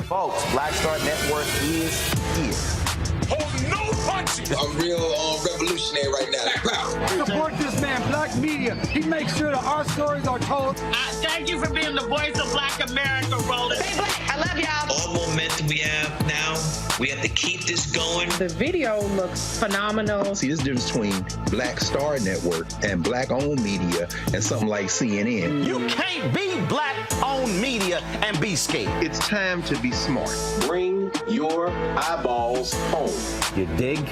Folks, Black Star Network is here. Hold no punches! I'm real revolutionary right now. Support this man, Black Media. He makes sure that our stories are told. Thank you for being the voice of Black America, Roland. Stay black. I love y'all. All momentum we have now, we have to keep this going. The video looks phenomenal. See, this difference between Black Star Network and black-owned media and something like CNN. You can't be black-owned media and be scared. It's time to be smart. Bring your eyeballs home. You dig?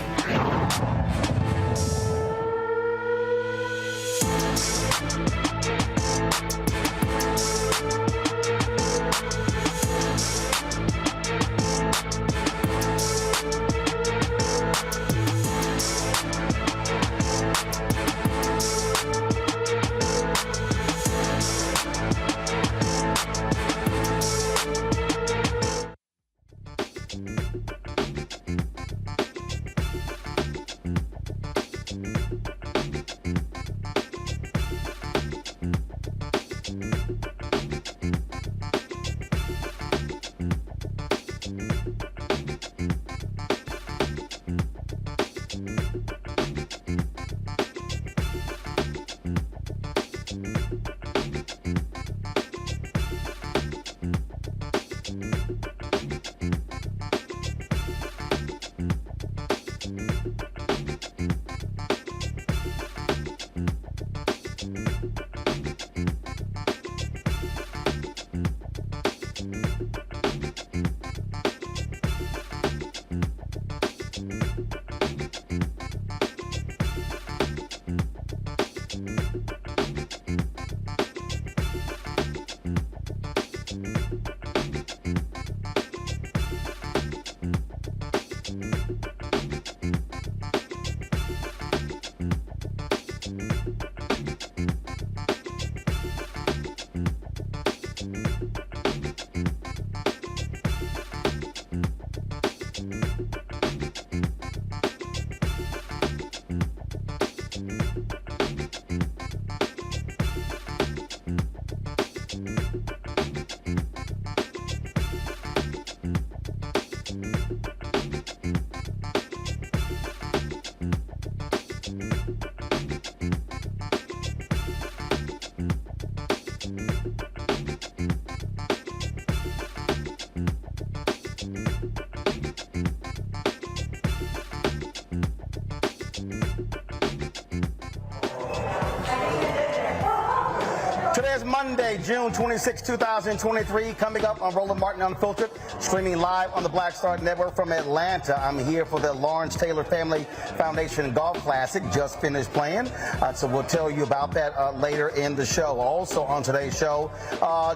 is Monday, June 26, 2023. Coming up on Roland Martin Unfiltered, streaming live on the Black Star Network from Atlanta. I'm here for the Lawrence Taylor Family Foundation Golf Classic. Just finished playing. So we'll tell you about that later in the show. Also on today's show,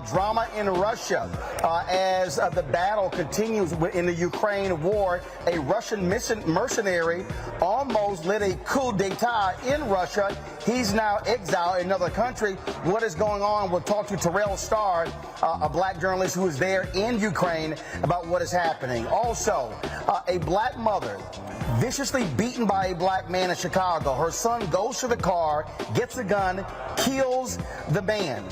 drama in Russia. As the battle continues in the Ukraine war, a Russian mercenary almost led a coup d'etat in Russia. He's now exiled in another country. What is going on? We'll talk to Terrell Starr, a black journalist who is there in Ukraine, about what is happening. Also, a black mother viciously beaten by a black man in Chicago. Her son goes to the car, gets a gun, kills the man.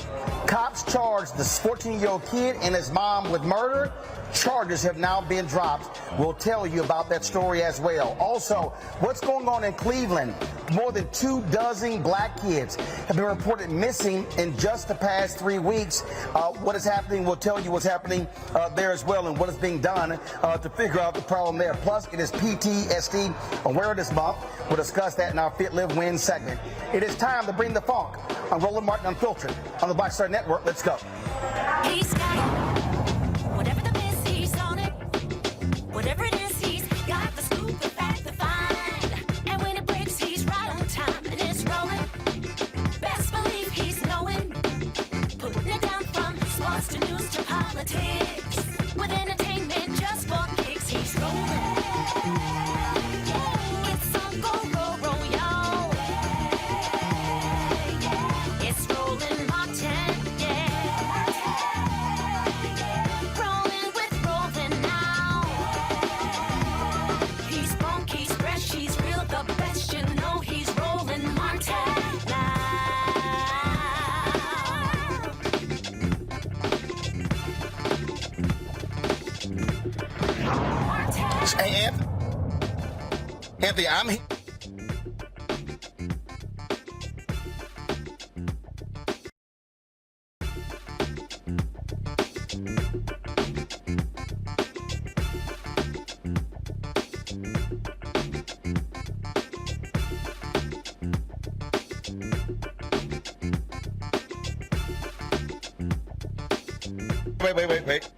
Cops charged this 14-year-old kid and his mom with murder. Charges have now been dropped. We'll tell you about that story as well. Also, what's going on in Cleveland? More than 24 black kids have been reported missing in just the past 3 weeks. What is happening? We'll tell you what's happening there as well and what is being done to figure out the problem there. Plus, it is PTSD Awareness Month. We'll discuss that in our Fit, Live, Win segment. It is time to bring the funk on Roland Martin Unfiltered on the Black Star Network. Let's go. He's got it. Whatever the miss, he's on it. Whatever it is, he's got the scoop, the fact, the find. And when it breaks, he's right on time and it's rolling. Best believe he's knowing. Putting it down from sports to news to politics. With entertainment just for kicks, he's rolling. It's on go, roll, roll, y'all. It's Roland Martin, yeah. Rolling with Roland now. He's funk, he's fresh, he's real, the best, you know he's Roland Martin now. Hey, Anthony, I'm here. Wait.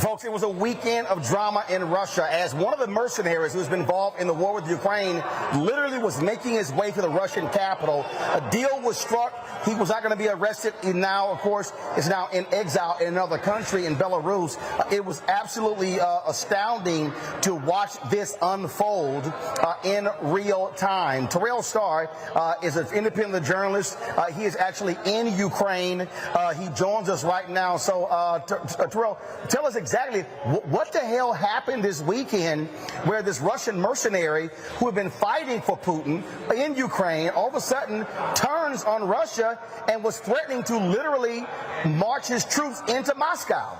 Folks, it was a weekend of drama in Russia as one of the mercenaries who's been involved in the war with Ukraine literally was making his way to the Russian capital. A deal was struck. He was not going to be arrested. He now, of course, is now in exile in another country, in Belarus. It was absolutely astounding to watch this unfold in real time. Terrell Starr is an independent journalist. He is actually in Ukraine. He joins us right now. So, Terrell, tell us exactly what the hell happened this weekend where this Russian mercenary who had been fighting for Putin in Ukraine all of a sudden turns on Russia and was threatening to literally march his troops into Moscow.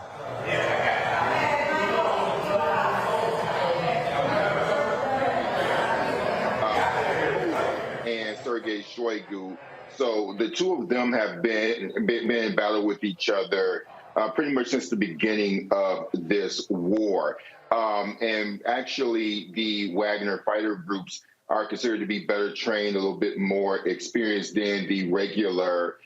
And Sergei Shoigu. So the two of them have been in battle with each other pretty much since the beginning of this war. And actually, the Wagner fighter groups are considered to be better trained, a little bit more experienced than the regular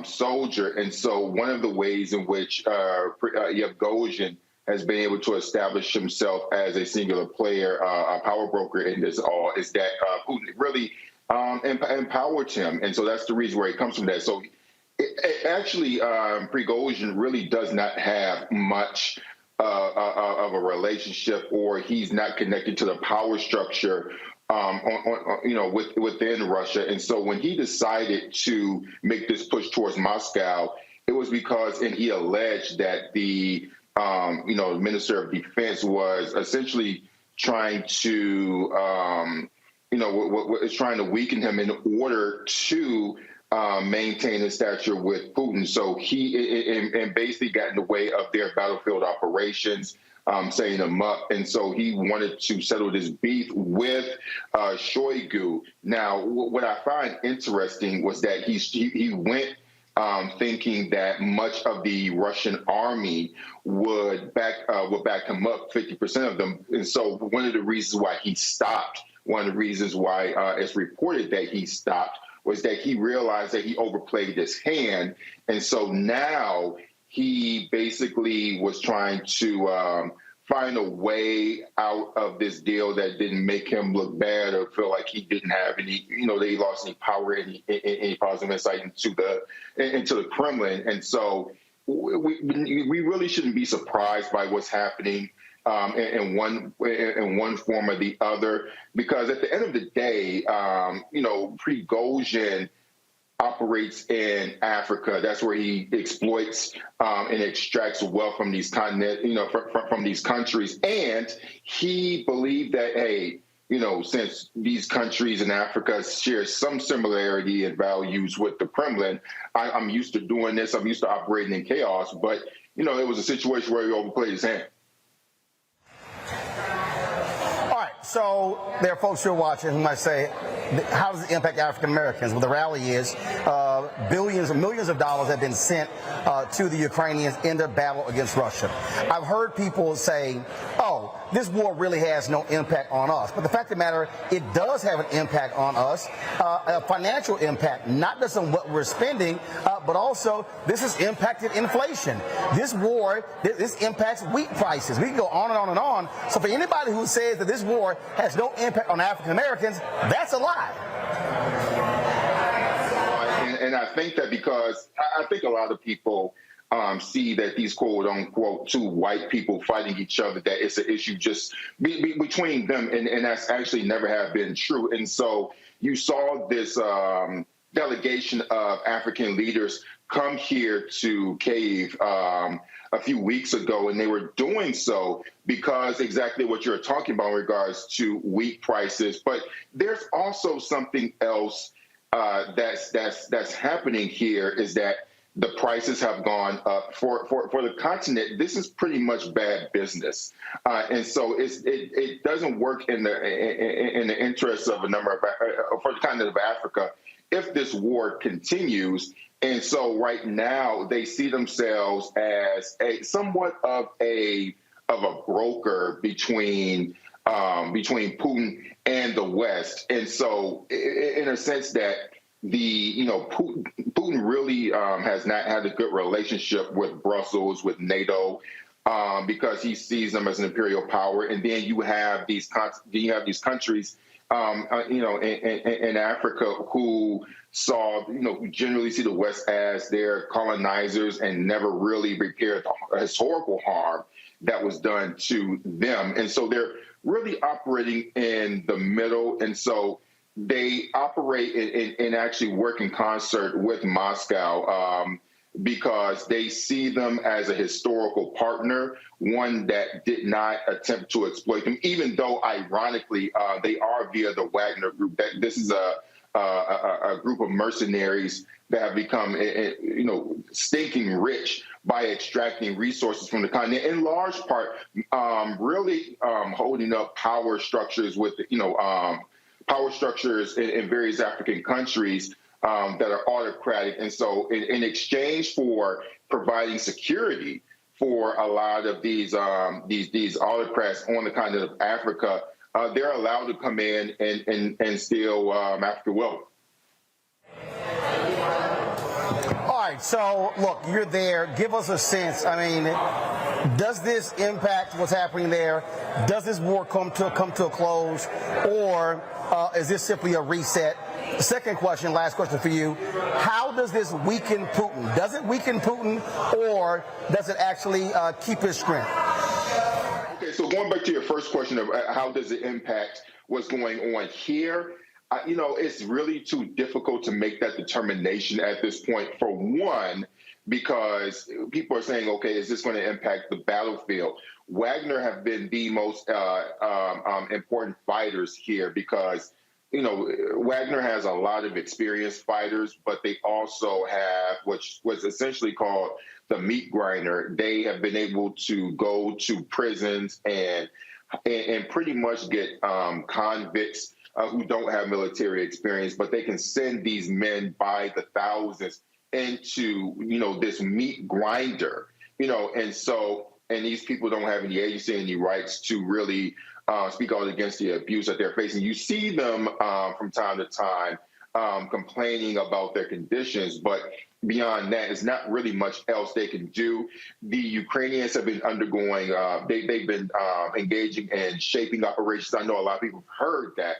soldier. And so one of the ways in which Yevgozhin has been able to establish himself as a singular player, a power broker in this all, is that Putin really empowered him. And so that's the reason where he comes from that. So actually, Prigozhin really does not have much of a relationship, or he's not connected to the power structure within Russia. And so when he decided to make this push towards Moscow, it was because, and he alleged that the Minister of Defense was essentially trying to trying to weaken him in order to maintain his stature with Putin. So he basically got in the way of their battlefield operations, setting them up. And so he wanted to settle this beef with Shoigu. Now, what I find interesting was that he went thinking that much of the Russian army would back him up, 50% of them. And so one of the reasons why he stopped, one of the reasons why it's reported that he stopped, was that he realized that he overplayed his hand. And so now he basically was trying to find a way out of this deal that didn't make him look bad or feel like he didn't have any, that he lost any power, any positive insight into the Kremlin. And so we really shouldn't be surprised by what's happening in one form or the other, because at the end of the day, Prigozhin operates in Africa. That's where he exploits and extracts wealth from these from these countries. And he believed that, hey, since these countries in Africa share some similarity in values with the Kremlin, I'm used to doing this. I'm used to operating in chaos. But, it was a situation where he overplayed his hand. All right, so there are folks who are watching who might say, how does it impact African Americans? Well, the reality is billions or millions of dollars have been sent to the Ukrainians in their battle against Russia. I've heard people say, oh, this war really has no impact on us. But the fact of the matter, it does have an impact on us, a financial impact, not just on what we're spending, but also this has impacted inflation. This war, this impacts wheat prices. We can go on and on and on. So for anybody who says that this war has no impact on African Americans, that's a lie. And I think that because I think a lot of people see that these quote unquote two white people fighting each other, that it's an issue just between them. And that's actually never have been true. And so you saw this delegation of African leaders come here to Kyiv a few weeks ago, and they were doing so because exactly what you're talking about in regards to wheat prices. But there's also something else that's happening here, is that the prices have gone up for the continent. This is pretty much bad business, and so it doesn't work in the interest of a number of for the continent of Africa if this war continues. And so right now they see themselves as somewhat of a broker between Putin and the West. And so in a sense that Putin really has not had a good relationship with Brussels, with NATO, because he sees them as an imperial power. And then you have these countries in Africa who who generally see the West as their colonizers and never really repaired the historical harm that was done to them. And so they're really operating in the middle. And so they operate and actually work in concert with Moscow because they see them as a historical partner, one that did not attempt to exploit them, even though, ironically, they are via the Wagner Group. This is a group of mercenaries that have become, stinking rich by extracting resources from the continent, in large part, really holding up power structures with, power structures in various African countries that are autocratic. And so in exchange for providing security for a lot of these autocrats on the continent of Africa, they're allowed to come in and steal African wealth. All right, so look, you're there. Give us a sense. I mean, does this impact what's happening there? Does this war come to a close, or is this simply a reset? Second question, last question for you. How does this weaken Putin? Does it weaken Putin, or does it actually keep his strength? Okay, so going back to your first question of how does it impact what's going on here, it's really too difficult to make that determination at this point. For one, because people are saying, okay, is this going to impact the battlefield? Wagner have been the most important fighters here because, Wagner has a lot of experienced fighters, but they also have what's essentially called the meat grinder. They have been able to go to prisons and pretty much get convicts who don't have military experience, but they can send these men by the thousands into, this meat grinder, and these people don't have any agency, any rights to really speak out against the abuse that they're facing. You see them from time to time complaining about their conditions, but beyond that, there's not really much else they can do. The Ukrainians have been undergoing, they've been engaging in shaping operations. I know a lot of people have heard that.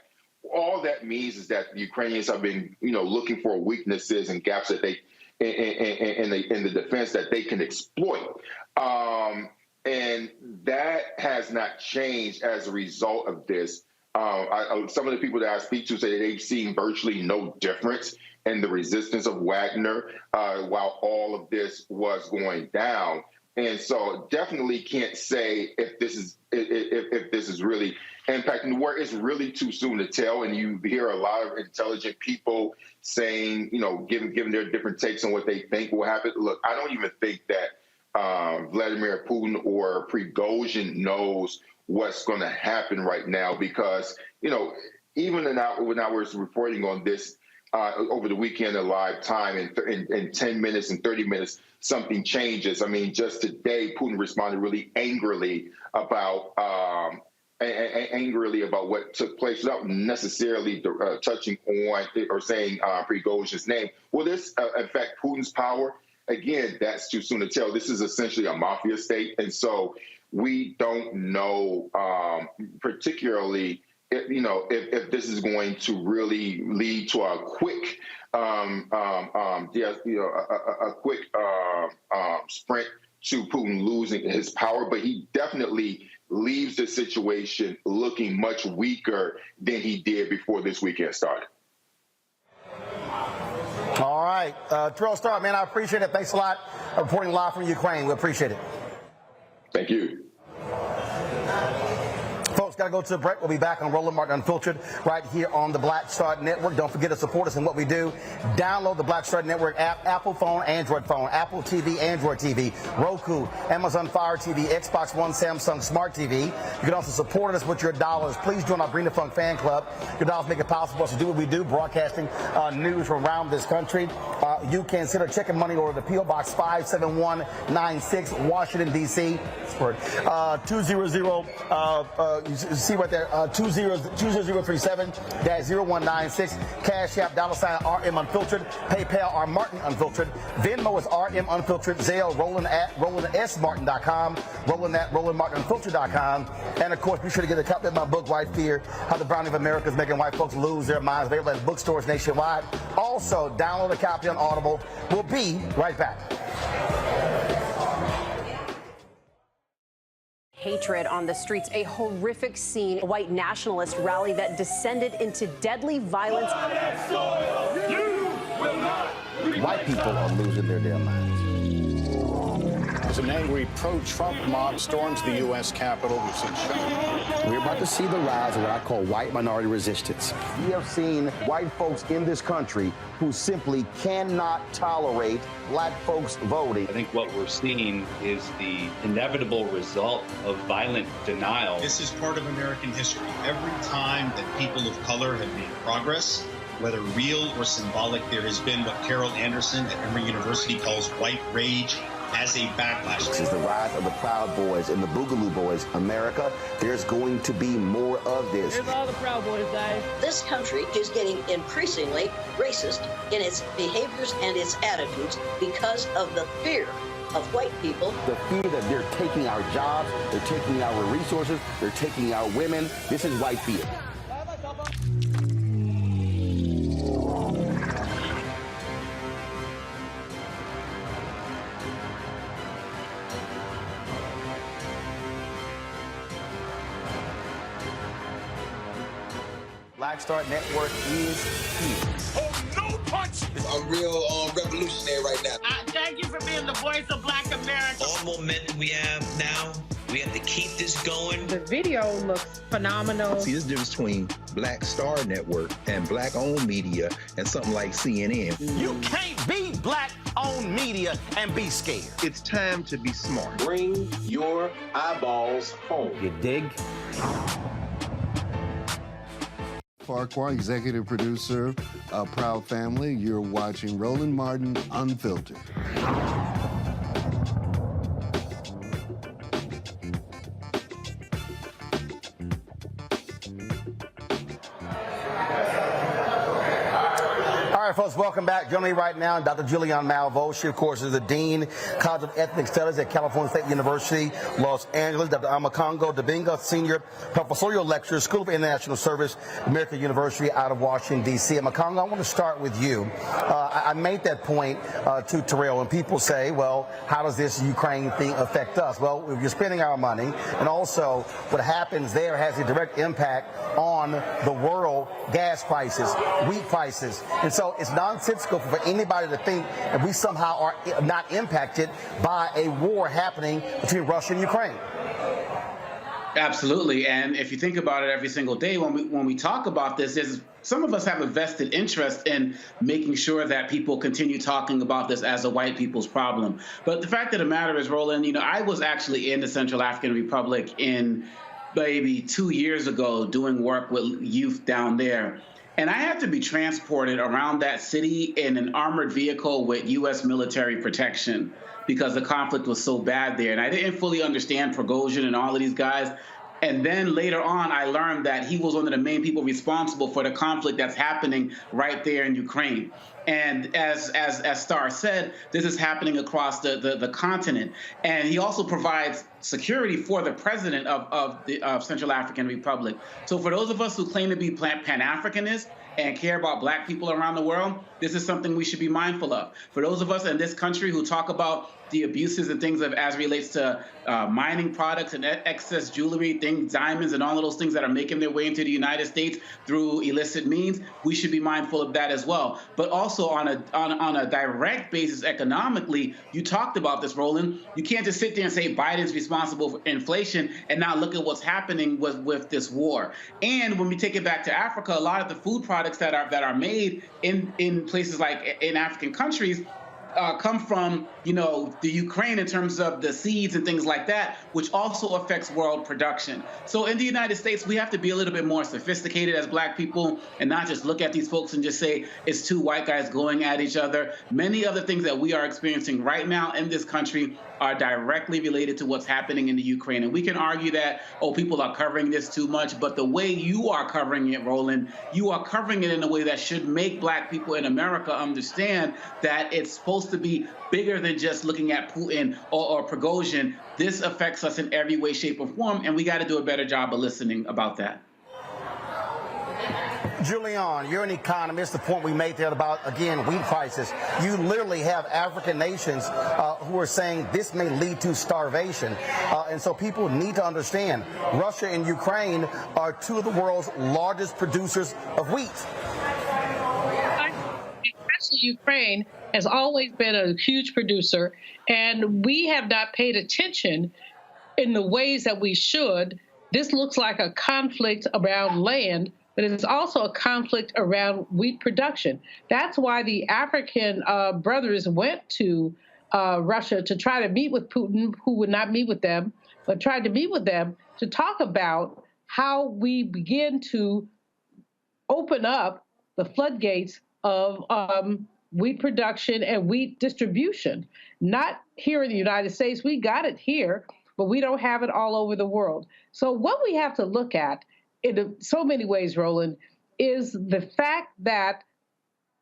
All that means is that the Ukrainians have been, looking for weaknesses and gaps that they in the defense that they can exploit. And that has not changed as a result of this. Some of the people that I speak to say that they've seen virtually no difference in the resistance of Wagner while all of this was going down. And so definitely can't say if this is really impacting the war. It's really too soon to tell. And you hear a lot of intelligent people saying, giving their different takes on what they think will happen. Look, I don't even think that Vladimir Putin or Prigozhin knows what's going to happen right now, because, even when I was reporting on this over the weekend in live time, in 10 minutes and 30 minutes, something changes. I mean, just today, Putin responded really angrily about what took place without necessarily touching on or saying Prigozhin's name. Will this affect Putin's power? Again, that's too soon to tell. This is essentially a mafia state, and so we don't know, particularly if this is going to really lead to a quick, sprint to Putin losing his power. But he definitely leaves the situation looking much weaker than he did before this weekend started. All right. Trill Star, man, I appreciate it. Thanks a lot. Reporting live from Ukraine. We appreciate it. Thank you. Folks, got to go to a break. We'll be back on Roland Martin Unfiltered right here on the Black Star Network. Don't forget to support us in what we do. Download the Black Star Network app, Apple phone, Android phone, Apple TV, Android TV, Roku, Amazon Fire TV, Xbox One, Samsung Smart TV. You can also support us with your dollars. Please join our Bring the Funk fan club. Your dollars make it possible for us to do what we do, broadcasting news from around this country. You can send a check and money order to P.O. Box 57196, Washington, D.C. 200, you see right there, 20037-0196. Cash App, $RM Unfiltered. PayPal, R Martin Unfiltered. Venmo is RM Unfiltered. Zelle, Roland@RolandSMartin.com. Roland@RolandMartinUnfiltered.com. And of course, be sure to get a copy of my book, White Fear: How the Browning of America is Making White Folks Lose Their Minds. Available at bookstores nationwide. Also, download a copy on Audible. We'll be right back. Hatred on the streets, a horrific scene, a white nationalist rally that descended into deadly violence. White people are losing their damn minds. As an angry pro-Trump mob storms the U.S. Capitol, we've seen shooting. We're about to see the rise of what I call white minority resistance. We have seen white folks in this country who simply cannot tolerate black folks voting. I think what we're seeing is the inevitable result of violent denial. This is part of American history. Every time that people of color have made progress, whether real or symbolic, there has been what Carol Anderson at Emory University calls white rage as a backlash. This is the rise of the Proud Boys and the Boogaloo Boys. America, there's going to be more of this. Here's all the Proud Boys, guys. This country is getting increasingly racist in its behaviors and its attitudes because of the fear of white people. The fear that they're taking our jobs, they're taking our resources, they're taking our women. This is white fear. Black Star Network is here. Oh, no punch! I'm real revolutionary right now. Thank you for being the voice of Black America. All momentum we have now, we have to keep this going. The video looks phenomenal. See, there's a difference between Black Star Network and black-owned media and something like CNN. You can't be black-owned media and be scared. It's time to be smart. Bring your eyeballs home. You dig? Farquhar, executive producer of Proud Family. You're watching Roland Martin Unfiltered. All right, folks, welcome back. Joining me right now, Dr. Julianne Malveaux. She, of course, is the Dean, College of Ethnic Studies at California State University, Los Angeles. Dr. Amakongo Dabinga, Senior Professorial Lecturer, School of International Service, American University out of Washington, D.C. Amakongo, I want to start with you. I made that point to Terrell, and people say, well, how does this Ukraine thing affect us? Well, if you're spending our money, and also what happens there has a direct impact on the world gas prices, wheat prices. And so it's nonsensical for anybody to think that we somehow are not impacted by a war happening between Russia and Ukraine. Absolutely. And if you think about it every single day, when we talk about this, some of us have a vested interest in making sure that people continue talking about this as a white people's problem. But the fact of the matter is, Roland, I was actually in the Central African Republic maybe 2 years ago doing work with youth down there. And I had to be transported around that city in an armored vehicle with U.S. military protection because the conflict was so bad there. And I didn't fully understand Prigozhin and all of these guys. And then later on, I learned that he was one of the main people responsible for the conflict that's happening right there in Ukraine. And as Starr said, this is happening across the continent. And he also provides security for the president of Central African Republic. So for those of us who claim to be Pan-Africanists and care about black people around the world, this is something we should be mindful of. For those of us in this country who talk about the abuses and things as relates to mining products and excess jewelry, diamonds and all of those things that are making their way into the United States through illicit means, we should be mindful of that as well. But also on a direct basis economically, you talked about this, Roland. You can't just sit there and say Biden's responsible for inflation and not look at what's happening with this war. And when we take it back to Africa, a lot of the food products that are made in places like in African countries come from, the Ukraine in terms of the seeds and things like that, which also affects world production. So in the United States, we have to be a little bit more sophisticated as black people and not just look at these folks and just say it's two white guys going at each other. Many other things that we are experiencing right now in this country are directly related to what's happening in the Ukraine. And we can argue that, people are covering this too much, but the way you are covering it, Roland, you are covering it in a way that should make black people in America understand that it's supposed to be bigger than just looking at Putin or Prigozhin. This affects us in every way, shape, or form, and we got to do a better job of listening about that. Julianne, you're an economist. The point we made there about, again, wheat prices. You literally have African nations who are saying this may lead to starvation. And so people need to understand Russia and Ukraine are two of the world's largest producers of wheat. Especially Ukraine has always been a huge producer, and we have not paid attention in the ways that we should. This looks like a conflict around land, but it's also a conflict around wheat production. That's why the African brothers went to Russia to try to meet with Putin, who would not meet with them, but tried to meet with them to talk about how we begin to open up the floodgates of wheat production and wheat distribution. Not here in the United States. We got it here, but we don't have it all over the world. So what we have to look at in so many ways, Roland, is the fact that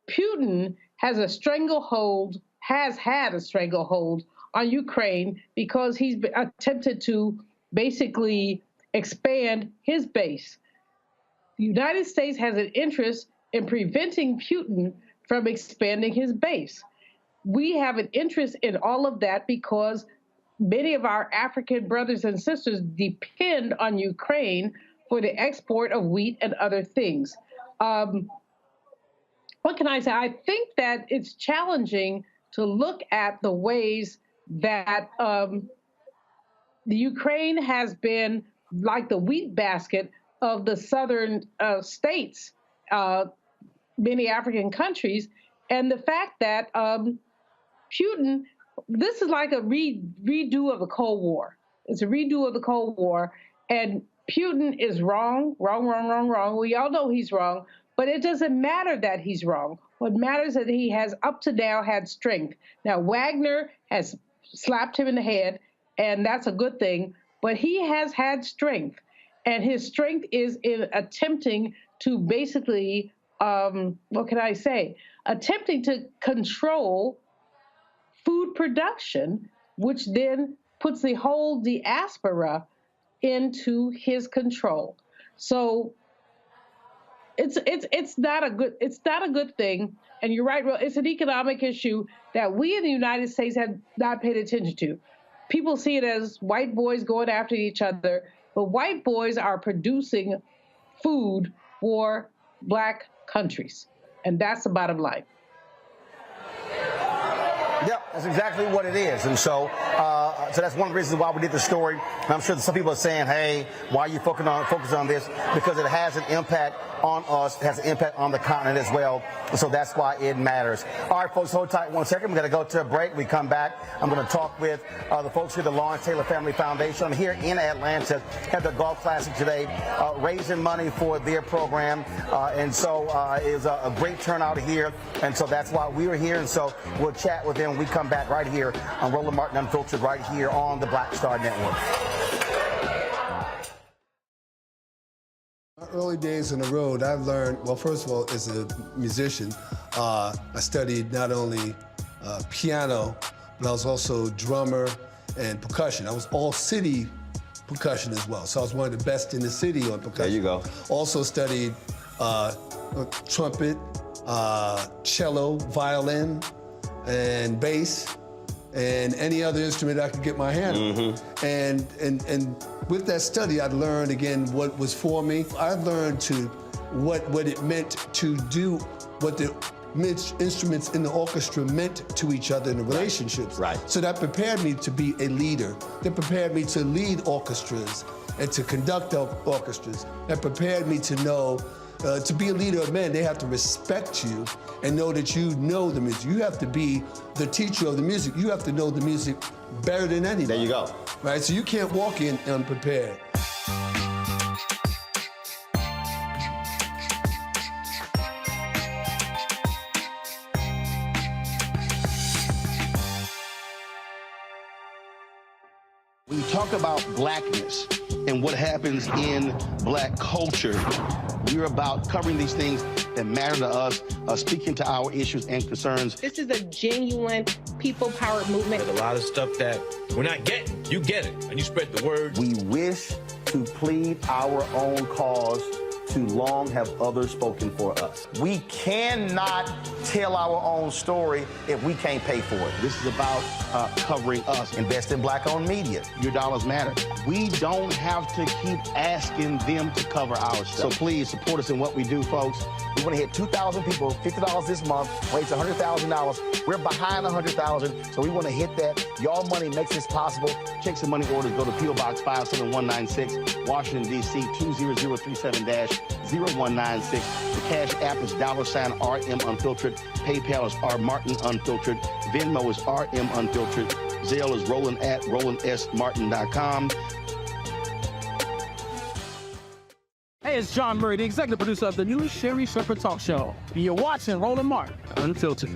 Putin has a stranglehold, has had a stranglehold on Ukraine because he's attempted to basically expand his base. The United States has an interest in preventing Putin from expanding his base. We have an interest in all of that because many of our African brothers and sisters depend on Ukraine for the export of wheat and other things. What can I say? I think that it's challenging to look at the ways that the Ukraine has been like the wheat basket of the southern states, many African countries, and the fact that Putin, this is like a redo of the Cold War. It's a redo of the Cold War, and Putin is wrong. We all know he's wrong, but it doesn't matter that he's wrong. What matters is that he has up to now had strength. Now, Wagner has slapped him in the head, and that's a good thing, but he has had strength, and his strength is in attempting to basically, attempting to control food production, which then puts the whole diaspora into his control. So it's not a good thing. And you're right, it's an economic issue that we in the United States have not paid attention to. People see it as white boys going after each other, but white boys are producing food for Black countries, and that's the bottom line. Yep, that's exactly what it is. And so that's one of the reasons why we did the story. And I'm sure that some people are saying, hey, why are you focusing on this? Because it has an impact on us. It has an impact on the continent as well. And so that's why it matters. All right, folks, hold tight 1 second. We're going to go to a break. We come back. I'm going to talk with the folks here at the Lawrence Taylor Family Foundation. I'm here in Atlanta at the Golf Classic today, raising money for their program. And so it was a great turnout here. And so that's why we were here. And so we'll chat with them when we come back right here on Roland Martin Unfiltered, right here on the Black Star Network. My early days on the road, I've learned, well, first of all, as a musician, I studied not only piano, but I was also drummer and percussion. I was all city percussion as well. So I was one of the best in the city on percussion. There you go. Also studied trumpet, cello, violin, and bass, and any other instrument I could get my hand on. And with that study, I learned again what was for me. I learned what it meant to do what the instruments in the orchestra meant to each other in the relationships. Right. So that prepared me to be a leader. That prepared me to lead orchestras and to conduct orchestras. That prepared me to know to be a leader of men, they have to respect you and know that you know the music. You have to be the teacher of the music. You have to know the music better than anybody. There you go. Right, so you can't walk in unprepared. When you talk about blackness and what happens in Black culture, we're about covering these things that matter to us, speaking to our issues and concerns. This is a genuine people-powered movement. There's a lot of stuff that we're not getting. You get it, and you spread the word. We wish to plead our own cause. Too long have others spoken for us. We cannot tell our own story if we can't pay for it. This is about covering us. Invest in Black-owned media. Your dollars matter. We don't have to keep asking them to cover our stuff. So please support us in what we do, folks. We want to hit 2,000 people, $50 this month, raise $100,000. We're behind $100,000, so we want to hit that. Y'all money makes this possible. Checks and money orders go to P.O. Box 57196, Washington, D.C. 20037-0196. The Cash App is $RM Unfiltered. PayPal is R Martin Unfiltered. Venmo is RM Unfiltered. Zelle is Roland at RolandSMartin.com. Hey, it's John Murray, the executive producer of the new Sherry Shepherd Talk Show. You're watching Roland Martin Unfiltered.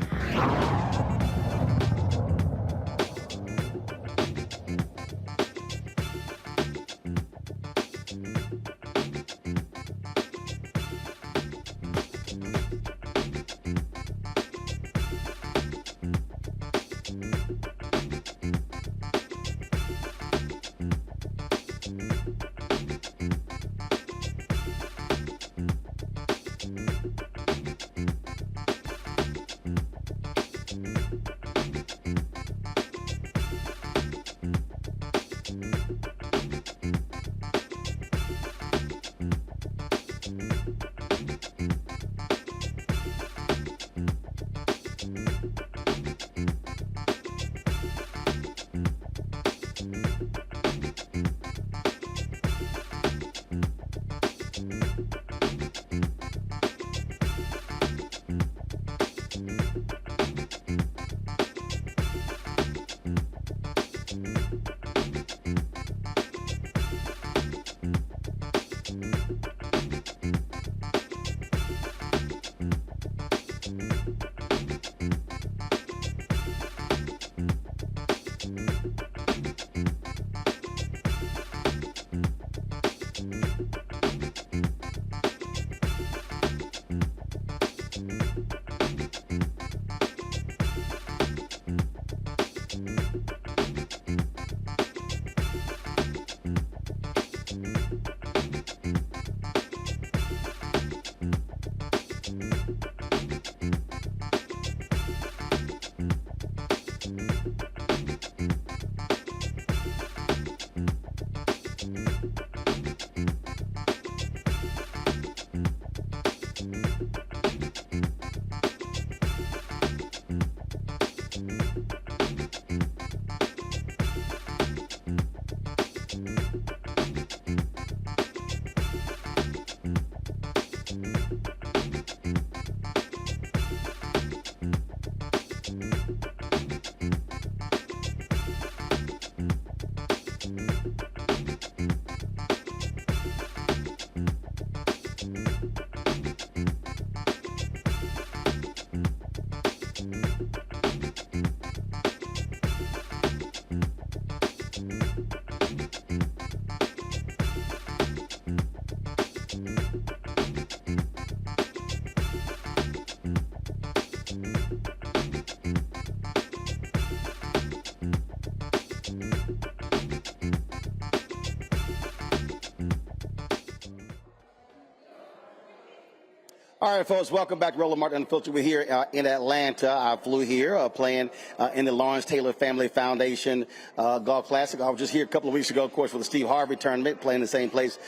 All right, folks, welcome back to Roland Martin Unfiltered. We're here in Atlanta. I flew here playing in the Lawrence Taylor Family Foundation Golf Classic. I was just here a couple of weeks ago, of course, for the Steve Harvey tournament, playing the same place,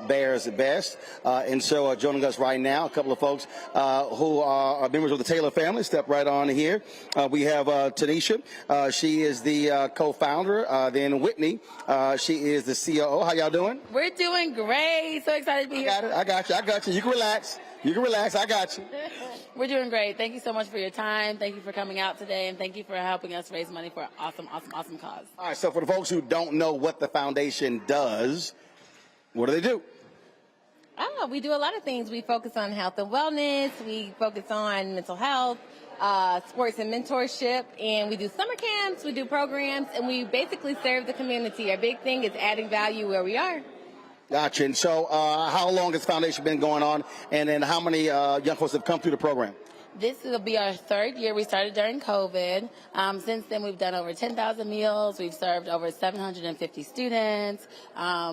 Bears Best. And so joining us right now, a couple of folks who are members of the Taylor family. Step right on here. We have Tanisha. She is the co-founder. Then Whitney. She is the COO. How y'all doing? We're doing great. So excited to be here. I got you. You can relax. I got you. We're doing great. Thank you so much for your time. Thank you for coming out today, and thank you for helping us raise money for an awesome cause. All right, so for the folks who don't know what the foundation does, what do they do? We do a lot of things. We focus on health and wellness. We focus on mental health, sports and mentorship, and we do summer camps, we do programs, and we basically serve the community. Our big thing is adding value where we are. Gotcha. And so how long has the foundation been going on, and then how many young folks have come through the program? This will be our third year. We started during COVID. Since then, we've done over 10,000 meals. We've served over 750 students.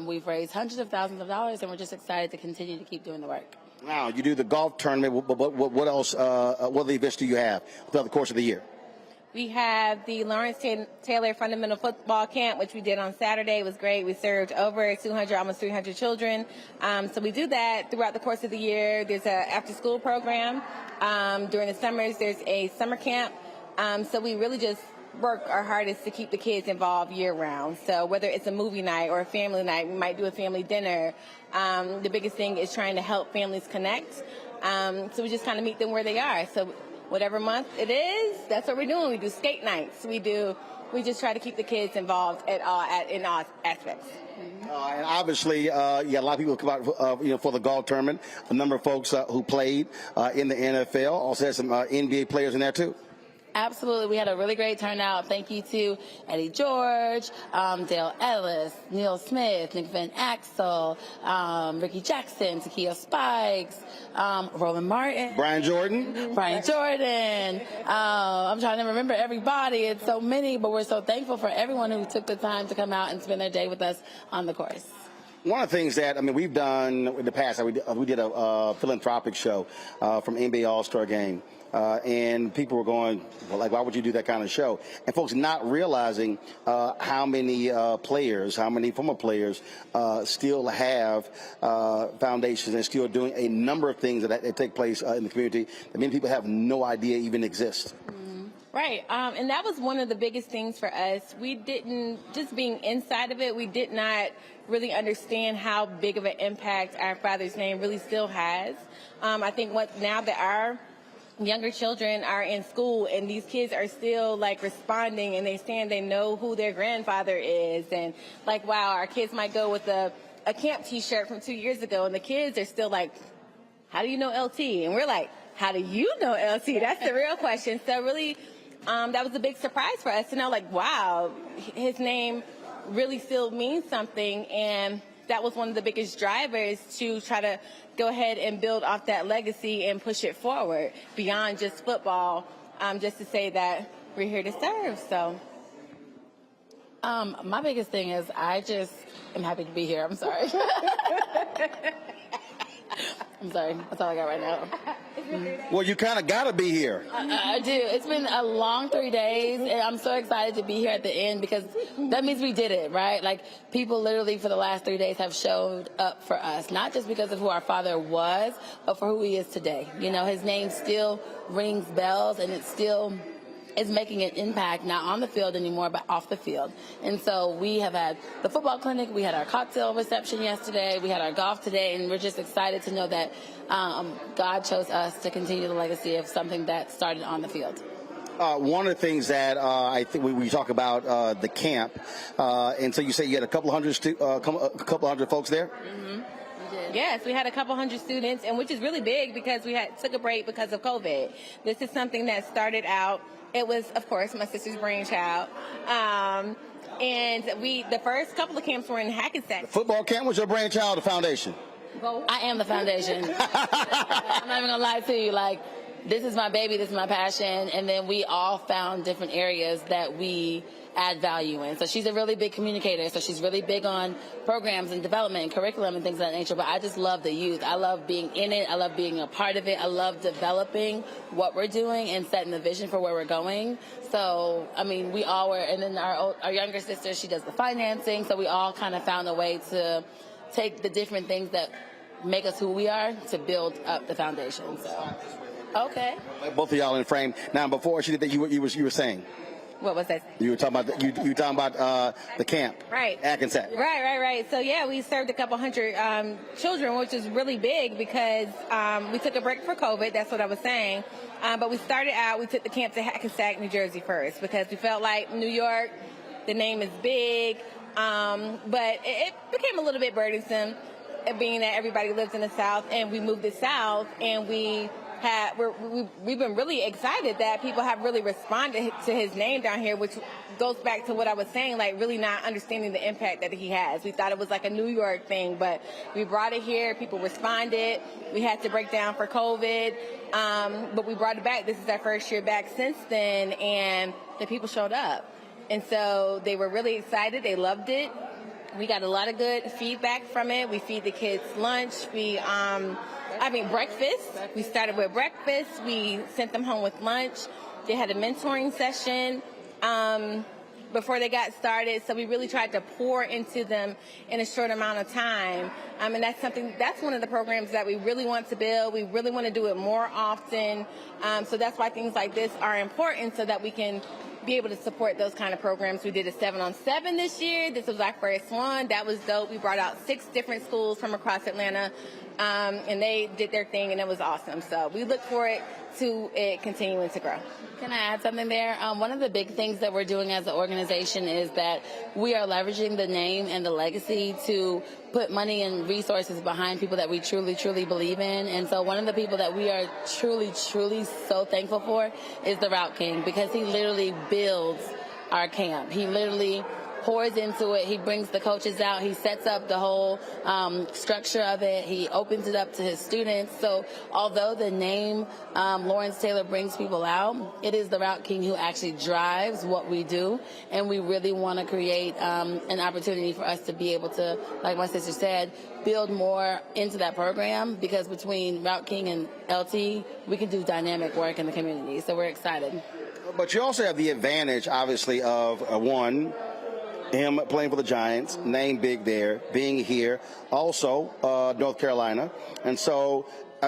We've raised hundreds of thousands of dollars, and we're just excited to continue to keep doing the work. Now, you do the golf tournament. What else? What other events do you have throughout the course of the year? We have the Lawrence Taylor Fundamental Football Camp, which we did on Saturday. It was great. We served over 200, almost 300 children. So we do that throughout the course of the year. There's an after-school program. During the summers, there's a summer camp. So we really just work our hardest to keep the kids involved year-round. So whether it's a movie night or a family night, we might do a family dinner. The biggest thing is trying to help families connect. So we just kind of meet them where they are. So whatever month it is, that's what we're doing. We do skate nights. We just try to keep the kids involved in all aspects. And obviously, you got a lot of people come out, for the golf tournament. A number of folks who played in the NFL. Also had some NBA players in there too. Absolutely. We had a really great turnout. Thank you to Eddie George, Dale Ellis, Neil Smith, Nick Van Axel, Ricky Jackson, Takia Spikes, Roland Martin. Brian Jordan. I'm trying to remember everybody. It's so many, but we're so thankful for everyone who took the time to come out and spend their day with us on the course. One of the things that, we've done in the past, we did a philanthropic show from NBA All-Star Game. And people were going, well, like, why would you do that kind of show? And folks not realizing how many players, how many former players still have foundations and still doing a number of things that take place in the community that many people have no idea even exist. Right. And that was one of the biggest things for us. We didn't, just being inside of it, we did not really understand how big of an impact our Father's name really still has. I think now that our younger children are in school and these kids are still responding and they know who their grandfather is, and wow, our kids might go with a camp t-shirt from 2 years ago and the kids are still like, how do you know LT? And we're like, how do you know LT? That's the real question. So really, that was a big surprise for us to know, wow, his name really still means something. And that was one of the biggest drivers to try to go ahead and build off that legacy and push it forward beyond just football, just to say that we're here to serve. So my biggest thing is I just am happy to be here. I'm sorry. I'm sorry. That's all I got right now. Well, you kind of got to be here. I do. It's been a long 3 days, and I'm so excited to be here at the end because that means we did it, right? People literally for the last 3 days have showed up for us, not just because of who our father was, but for who he is today. His name still rings bells, and it still is making an impact, not on the field anymore, but off the field. And so we have had the football clinic, we had our cocktail reception yesterday, we had our golf today, and we're just excited to know that God chose us to continue the legacy of something that started on the field. One of the things that I think we talk about the camp, and so you say you had a couple hundred folks there? Mm-hmm. Yes, we had a couple hundred students, and which is really big because we took a break because of COVID. This is something that started out. It was, of course, my sister's brainchild. And the first couple of camps were in Hackensack. The football camp was your brainchild, the foundation? I am the foundation. I'm not even going to lie to you. this is my baby, this is my passion, and then we all found different areas that we add value in. So she's a really big communicator, so she's really big on programs and development and curriculum and things of that nature, but I just love the youth. I love being in it. I love being a part of it. I love developing what we're doing and setting the vision for where we're going. So, I mean, we all were, and then our younger sister, she does the financing, so we all kind of found a way to take the different things that make us who we are to build up the foundation. So, okay. Both of y'all in frame. Now, before she did that, you were saying. What was that? You were talking about you talking about the camp, right? Hackensack. Right. So yeah, we served a couple hundred children, which is really big because we took a break for COVID. That's what I was saying. But we started out. We took the camp to Hackensack, New Jersey first because we felt like New York, the name is big, but it became a little bit burdensome, being that everybody lives in the South, and we moved to South, and we've been really excited that people have really responded to his name down here, which goes back to what I was saying, like really not understanding the impact that he has. We thought it was like a New York thing, but we brought it here. People responded. We had to break down for COVID, but we brought it back. This is our first year back since then, and the people showed up. And so they were really excited. They loved it. We got a lot of good feedback from it. We feed the kids lunch. Breakfast. We started with breakfast. We sent them home with lunch. They had a mentoring session before they got started. So we really tried to pour into them in a short amount of time. And that's one of the programs that we really want to build. We really want to do it more often. So that's why things like this are important, so that we can be able to support those kind of programs. We did a 7-on-7 this year. This was our first one. That was dope. We brought out 6 different schools from across Atlanta, and they did their thing, and it was awesome. So we look forward to it continuing to grow. Can I add something there? One of the big things that we're doing as an organization is that we are leveraging the name and the legacy to put money and resources behind people that we truly, truly believe in. And so one of the people that we are truly, truly so thankful for is the Route King, because he literally builds our camp. He literally pours into it. He brings the coaches out. He sets up the whole structure of it. He opens it up to his students. So although the name Lawrence Taylor brings people out, it is the Route King who actually drives what we do. And we really want to create an opportunity for us to be able to, like my sister said, build more into that program, because between Route King and LT, we can do dynamic work in the community. So we're excited. But you also have the advantage, obviously, of him playing for the Giants, name big there, being here, also North Carolina. And so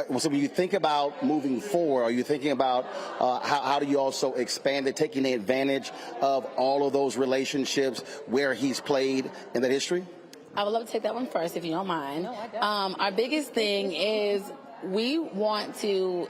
when you think about moving forward, are you thinking about how do you also expand it, taking advantage of all of those relationships where he's played in that history? I would love to take that one first, if you don't mind. No, I don't. Our biggest thing is we want to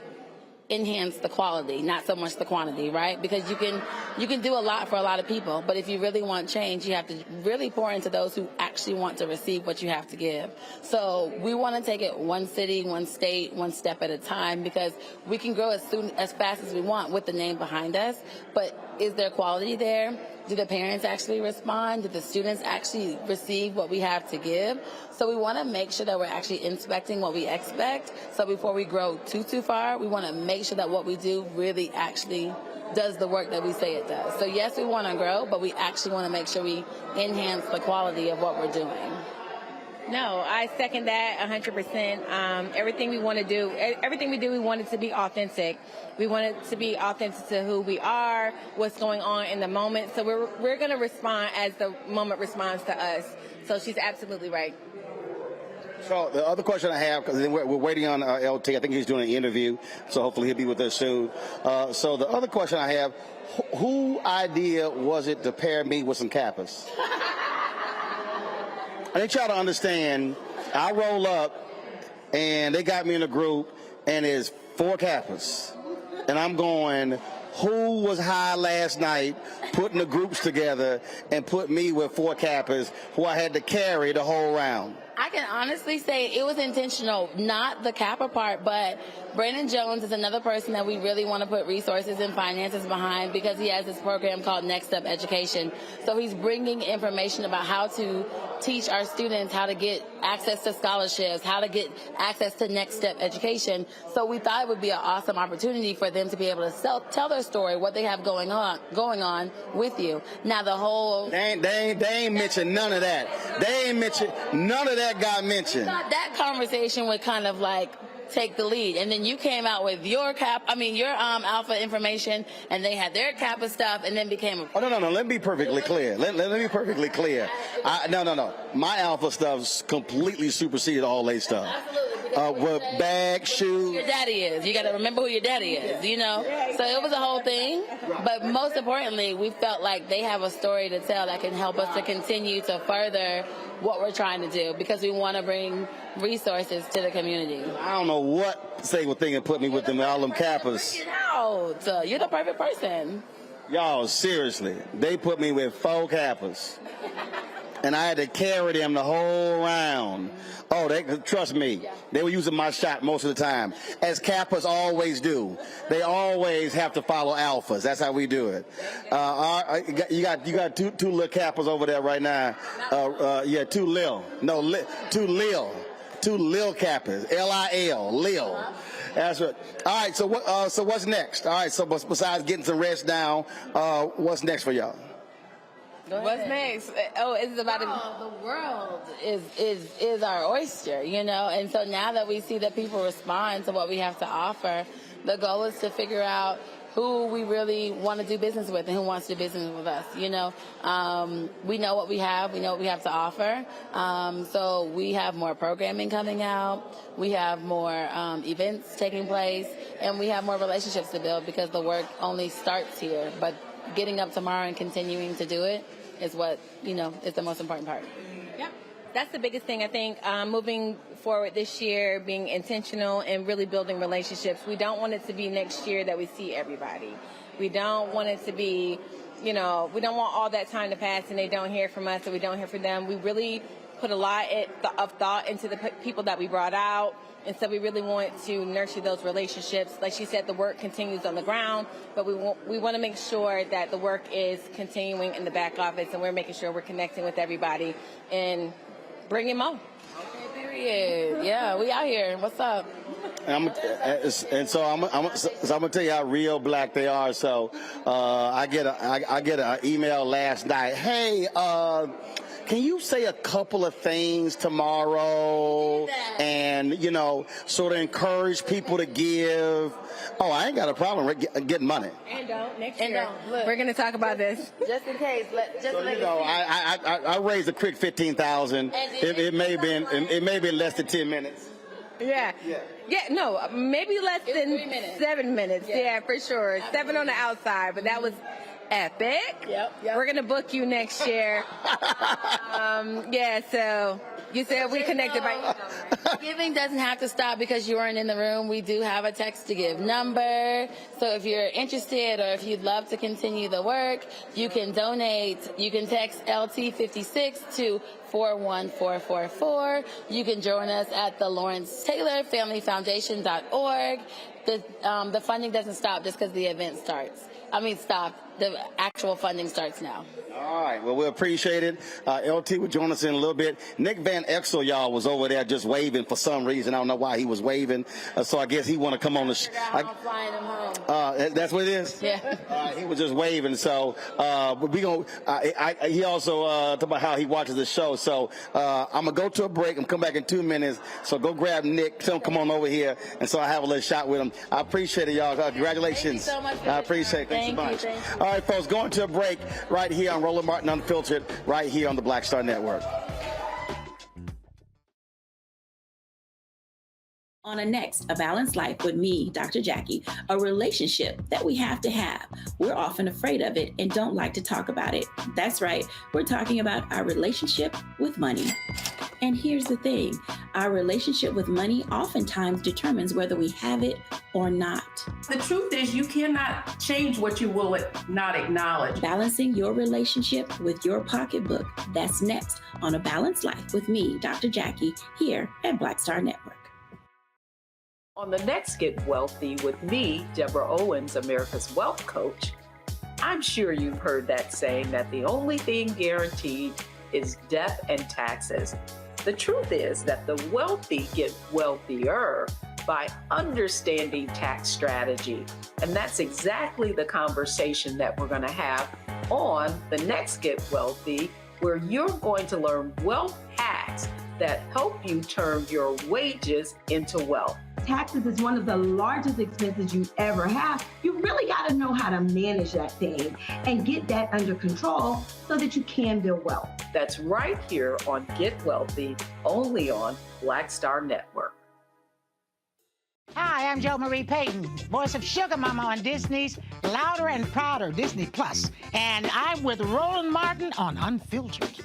enhance the quality, not so much the quantity, right? Because you can do a lot for a lot of people, but if you really want change, you have to really pour into those who actually want to receive what you have to give. So we want to take it one city, one state, one step at a time, because we can grow as fast as we want with the name behind us, but is there quality there? Do the parents actually respond? Do the students actually receive what we have to give? So we want to make sure that we're actually inspecting what we expect. So before we grow too far, we want to make sure that what we do really actually does the work that we say it does. So yes, we want to grow, but we actually want to make sure we enhance the quality of what we're doing. No, I second that 100%. Everything we want to do, everything we do, we want it to be authentic. We want it to be authentic to who we are, what's going on in the moment. So we're going to respond as the moment responds to us. So she's absolutely right. So the other question I have, because we're waiting on LT. I think he's doing an interview, so hopefully he'll be with us soon. So the other question I have, whose idea was it to pair me with some Kappas? I need y'all to understand, I roll up, and they got me in a group, and there's 4 Kappas. And I'm going, who was high last night putting the groups together and put me with 4 Kappas who I had to carry the whole round? I can honestly say it was intentional, not the Kappa part, but Brandon Jones is another person that we really want to put resources and finances behind because he has this program called Next Step Education. So he's bringing information about how to teach our students how to get access to scholarships, how to get access to Next Step Education. So we thought it would be an awesome opportunity for them to be able to tell their story, what they have going on with you. Now the whole... They ain't mentioned none of that. They ain't mentioned, none of that got mentioned. That conversation would kind of like take the lead, and then you came out with your alpha information, and they had their Kappa stuff, and then became a... Oh, no. Let me be perfectly clear. Let me be perfectly clear. No. My alpha stuff's completely superseded all their stuff. With bag, shoes. Your daddy is. You got to remember who your daddy is, you know? So it was a whole thing. But most importantly, we felt like they have a story to tell that can help us to continue to further what we're trying to do because we want to bring resources to the community. I don't know what single thing that put me with them, all them Kappas. So you're the perfect person. Y'all, seriously, they put me with 4 Kappas. And I had to carry them the whole round. Oh, trust me, they were using my shot most of the time, as Kappas always do. They always have to follow alphas. That's how we do it. You got two little Kappas over there right now. Two Lil Kappas. Lil, Lil. That's right. All right. So what's next? All right. So besides getting some rest down, what's next for y'all? What's next? Oh, it's about the world is our oyster, you know. And so now that we see that people respond to what we have to offer, the goal is to figure out who we really want to do business with and who wants to do business with us. You know, we know what we have. We know what we have to offer. So we have more programming coming out. We have more events taking place, and we have more relationships to build because the work only starts here. But getting up tomorrow and continuing to do it is what, you know, is the most important part. Yep. That's the biggest thing, I think, moving forward this year, being intentional and really building relationships. We don't want it to be next year that we see everybody. We don't want it to be, you know, we don't want all that time to pass and they don't hear from us and we don't hear from them. We really put a lot of thought into the people that we brought out. And so we really want to nurture those relationships. Like she said, the work continues on the ground, but we want to make sure that the work is continuing in the back office, and we're making sure we're connecting with everybody and bringing more. Okay, period. Yeah, we out here. What's up? And so I'm gonna tell you how real black they are. So I get an email last night. Hey, can you say a couple of things tomorrow and, you know, sort of encourage people to give? Oh, I ain't got a problem getting money. And don't, next year. Look, we're going to talk about this. Just in case. I raised a quick 15,000. It may have been less than 10 minutes. Yeah, no, maybe less than 3 minutes. 7 minutes. Yeah, for sure. 7 on the outside, but that was epic. Yep. We're going to book you next year. So you said we connected by email. Giving doesn't have to stop because you weren't in the room. We do have a text to give number. So if you're interested or if you'd love to continue the work, you can donate. You can text LT56 to 41444. You can join us at the Lawrence Taylor Family Foundation.org. The funding doesn't stop just because the event starts. The actual funding starts now. All right. Well, we appreciate it. LT will join us in a little bit. Nick Van Exel, y'all, was over there just waving for some reason. I don't know why he was waving. So I guess he want to come on the show. I'm flying him home. That's what it is? Yeah. He was just waving. So we gonna. He also talked about how he watches the show. So I'm going to go to a break. I'm come back in 2 minutes. So go grab Nick. Tell him come on over here. And so I have a little shot with him. I appreciate it, y'all. Congratulations. Thank you so much. I appreciate it. Thanks so much. Thank you. All right, folks, going to a break right here on Roland Martin Unfiltered, right here on the Black Star Network. On a next, A Balanced Life with me, Dr. Jackie, a relationship that we have to have. We're often afraid of it and don't like to talk about it. That's right, we're talking about our relationship with money. And here's the thing, Our relationship with money oftentimes determines whether we have it or not. The truth is you cannot change what you will not acknowledge. Balancing your relationship with your pocketbook. That's next on A Balanced Life with me, Dr. Jackie, here at Black Star Network. On the next Get Wealthy with me, Deborah Owens, America's Wealth Coach, I'm sure you've heard that saying that the only thing guaranteed is death and taxes. The truth is that the wealthy get wealthier by understanding tax strategy. And that's exactly the conversation that we're going to have on the next Get Wealthy, where you're going to learn wealth hacks that help you turn your wages into wealth. Taxes is one of the largest expenses you ever have. You really got to know how to manage that thing and get that under control so that you can build wealth. That's right here on Get Wealthy, only on Black Star Network. Hi, I'm Jo Marie Payton, voice of Sugar Mama on Disney's Louder and Prouder Disney Plus, and I'm with Roland Martin on Unfiltered.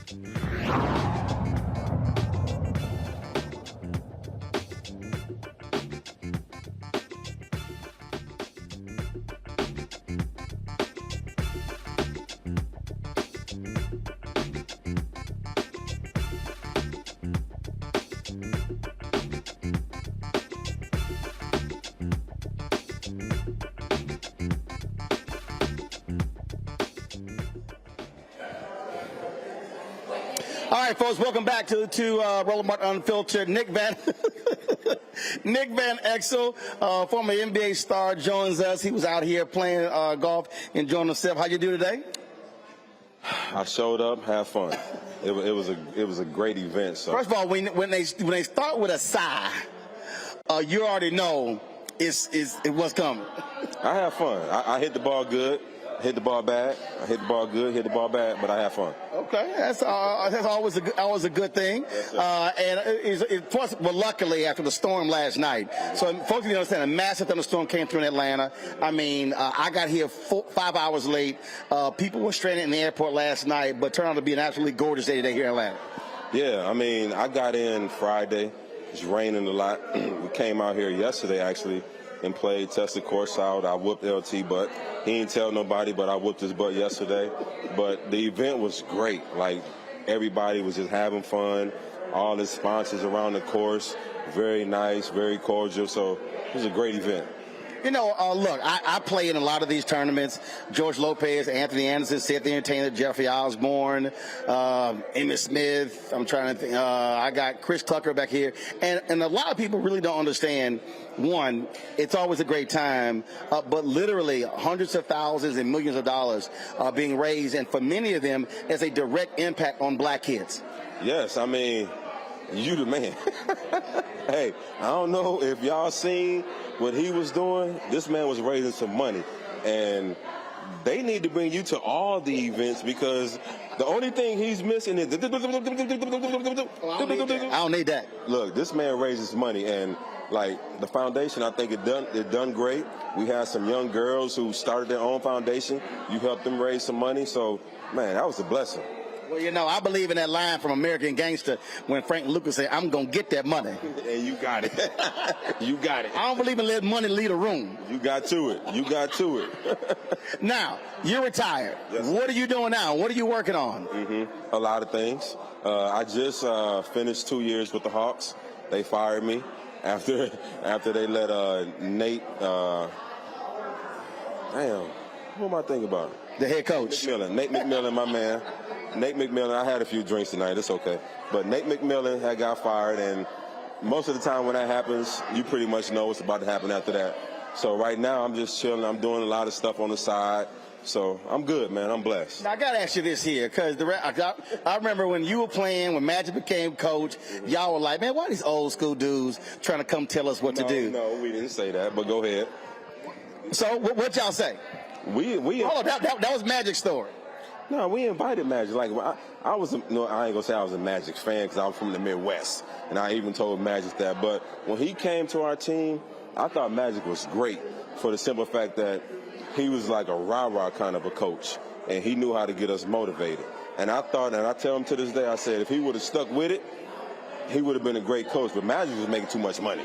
All right, folks, welcome back to Roland Martin Unfiltered. Nick Van Exel, former NBA star, joins us. He was out here playing golf, enjoying himself. How you do today? I showed up, had fun. It was a great event. So first of all, when they start with a sigh, you already know it was coming. I had fun. I hit the ball good. Hit the ball bad. I hit the ball good, hit the ball bad, but I had fun. Okay, that's always a good thing. Plus, luckily after the storm last night, so folks need to understand a massive thunderstorm came through in Atlanta. I mean, I got here 5 hours late. People were stranded in the airport last night, but turned out to be an absolutely gorgeous day today here in Atlanta. Yeah, I mean, I got in Friday. It's raining a lot. We came out here yesterday actually and played, tested course out. I whooped LT butt. He didn't tell nobody, but I whooped his butt yesterday. But the event was great. Like, everybody was just having fun. All the sponsors around the course, very nice, very cordial. So it was a great event. You know, look, I play in a lot of these tournaments. George Lopez, Anthony Anderson, Seth the Entertainer, Jeffrey Osborne, Emmitt Smith. I'm trying to think. I got Chris Tucker back here. And a lot of people really don't understand, one, it's always a great time, but literally hundreds of thousands and millions of dollars are being raised. And for many of them, there's a direct impact on black kids. Yes, I mean, you the man. Hey, I don't know if y'all seen what he was doing. This man was raising some money, and they need to bring you to all the events because the only thing he's missing is. I don't need that. Look, this man raises money, and like the foundation, I think it done great. We had some young girls who started their own foundation. You helped them raise some money, so man, that was a blessing. Well, you know, I believe in that line from American Gangster when Frank Lucas said, "I'm going to get that money." And you got it. You got it. I don't believe in letting money lead a room. You got to it. You got to it. Now, you're retired. Yes. What are you doing now? What are you working on? A lot of things. I just finished 2 years with the Hawks. They fired me after they let Nate, who am I thinking about? The head coach. Nate McMillan, my man. Nate McMillan, I had a few drinks tonight. It's okay. But Nate McMillan had got fired, and most of the time when that happens, you pretty much know what's about to happen after that. So right now, I'm just chilling. I'm doing a lot of stuff on the side. So I'm good, man. I'm blessed. Now, I got to ask you this here, because I remember when you were playing, when Magic became coach, y'all were like, man, why these old school dudes trying to come tell us what to do? No, we didn't say that, but go ahead. So what y'all say? We hold on, that was Magic's story. No, we invited Magic. Like I was, I ain't gonna say I was a Magic fan because I was from the Midwest, and I even told Magic that. But when he came to our team, I thought Magic was great for the simple fact that he was like a rah-rah kind of a coach, and he knew how to get us motivated. And I thought, and I tell him to this day, I said if he would have stuck with it, he would have been a great coach, but Magic was making too much money.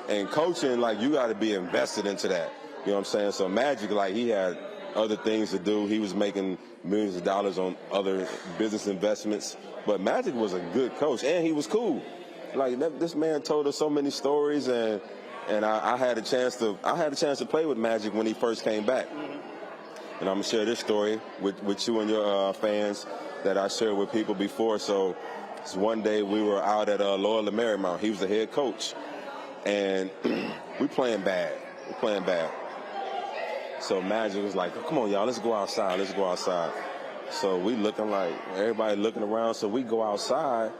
And coaching, like, you got to be invested into that. You know what I'm saying? So Magic, like, he had other things to do. He was making millions of dollars on other business investments. But Magic was a good coach, and he was cool. Like, this man told us so many stories, and I had a chance to play with Magic when he first came back. And I'm gonna share this story with you and your fans that I shared with people before. So one day we were out at Loyola Marymount. He was the head coach, and we playing bad. So Magic was like, "Come on, y'all, let's go outside. Let's go outside." So we looking like everybody looking around. So we go outside,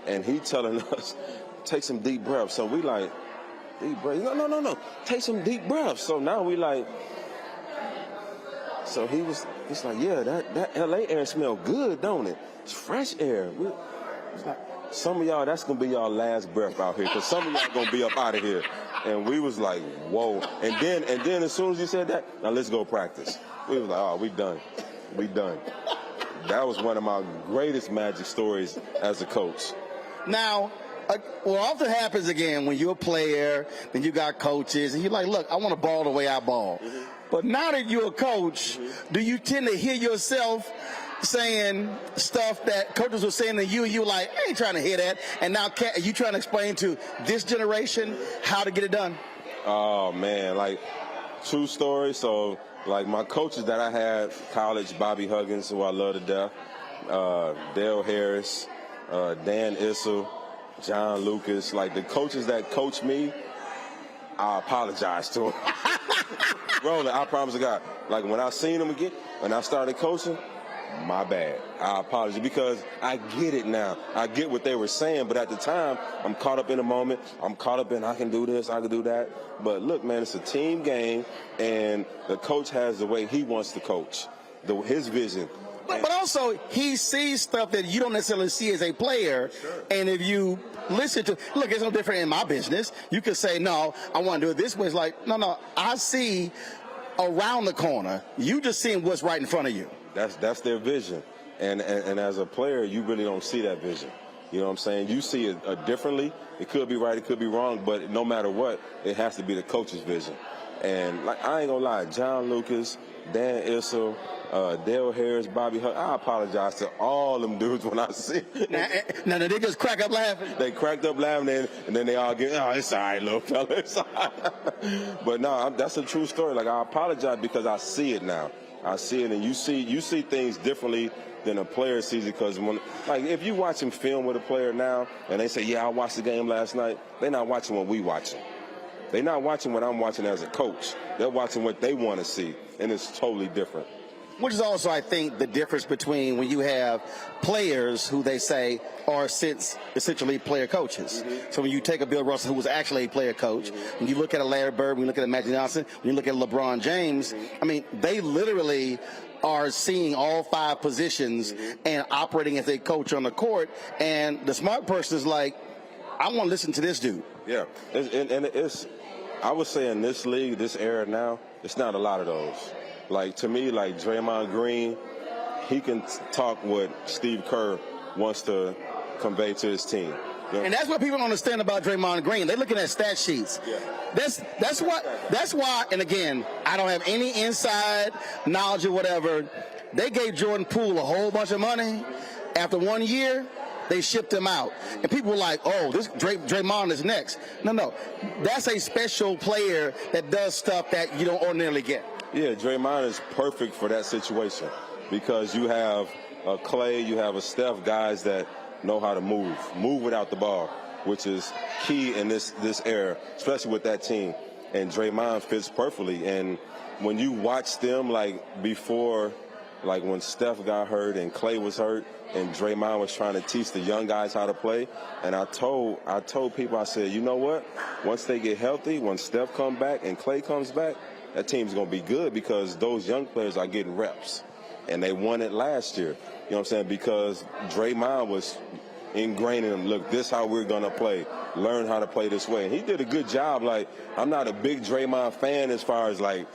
and he telling us, "Take some deep breaths." So we like, deep breaths? No. Take some deep breaths. So now we like. So he's like, yeah, that LA air smell good, don't it? It's fresh air. It's like, some of y'all, that's going to be y'all last breath out here, because some of y'all going to be up out of here. And we was like, whoa. And then as soon as he said that, now let's go practice. We was like, oh, we done. That was one of my greatest Magic stories as a coach. Now, what often happens again when you're a player, then you got coaches, and you're like, look, I want to ball the way I ball. Mm-hmm. But now that you're a coach, do you tend to hear yourself saying stuff that coaches were saying to you, and you're like, I ain't trying to hear that, and now you trying to explain to this generation how to get it done? Oh, man, like, true story. So, like, my coaches that I had, college, Bobby Huggins, who I love to death, Dale Harris, Dan Issel, John Lucas, like, the coaches that coach me, I apologize to them. Roland, I promise to God. Like, when I seen them again, when I started coaching, my bad. I apologize, because I get it now. I get what they were saying, but at the time, I'm caught up in the moment. I'm caught up in, I can do this, I can do that. But look, man, it's a team game, and the coach has the way he wants to coach, his vision. But also, he sees stuff that you don't necessarily see as a player. Sure. And if you listen to, look, it's no different in my business. You could say, no, I want to do it this way. It's like, no, I see around the corner. You just seeing what's right in front of you. That's their vision. And as a player, you really don't see that vision. You know what I'm saying? You see it differently. It could be right, it could be wrong, but no matter what, it has to be the coach's vision. And, like, I ain't gonna lie, John Lucas, Dan Issel, Dale Harris, Bobby Hunt, I apologize to all them dudes when I see Now, they just crack up laughing? They cracked up laughing, and then they all get, oh, it's all right, little fella, it's all right. But no, that's a true story. Like, I apologize because I see it now. I see it, and you see things differently than a player sees it, because like, if you watching film with a player now, and they say, yeah, I watched the game last night, they're not watching what we watching. They're not watching what I'm watching as a coach. They're watching what they want to see, and it's totally different. Which is also, I think, the difference between when you have players who they say are essentially player coaches. Mm-hmm. So when you take a Bill Russell, who was actually a player coach, when you look at a Larry Bird, when you look at a Magic Johnson, when you look at LeBron James, I mean, they literally are seeing all five positions and operating as a coach on the court. And the smart person is like, I want to listen to this dude. Yeah, and it's, I would say in this league, this era now, it's not a lot of those. Like, to me, like Draymond Green, he can talk what Steve Kerr wants to convey to his team. You know? And that's what people don't understand about Draymond Green. They're looking at stat sheets. Yeah. That's why, and again, I don't have any inside knowledge or whatever. They gave Jordan Poole a whole bunch of money. After 1 year, they shipped him out. And people were like, oh, this Draymond is next. No. That's a special player that does stuff that you don't ordinarily get. Yeah, Draymond is perfect for that situation, because you have a Clay, you have a Steph, guys that know how to move without the ball, which is key in this era, especially with that team. And Draymond fits perfectly. And when you watch them, like, before, like when Steph got hurt and Clay was hurt and Draymond was trying to teach the young guys how to play, and I told people, I said, you know what? Once they get healthy, when Steph comes back and Clay comes back, that team's going to be good, because those young players are getting reps. And they won it last year. You know what I'm saying? Because Draymond was ingraining them. Look, this is how we're going to play. Learn how to play this way. And he did a good job. Like, I'm not a big Draymond fan as far as, like,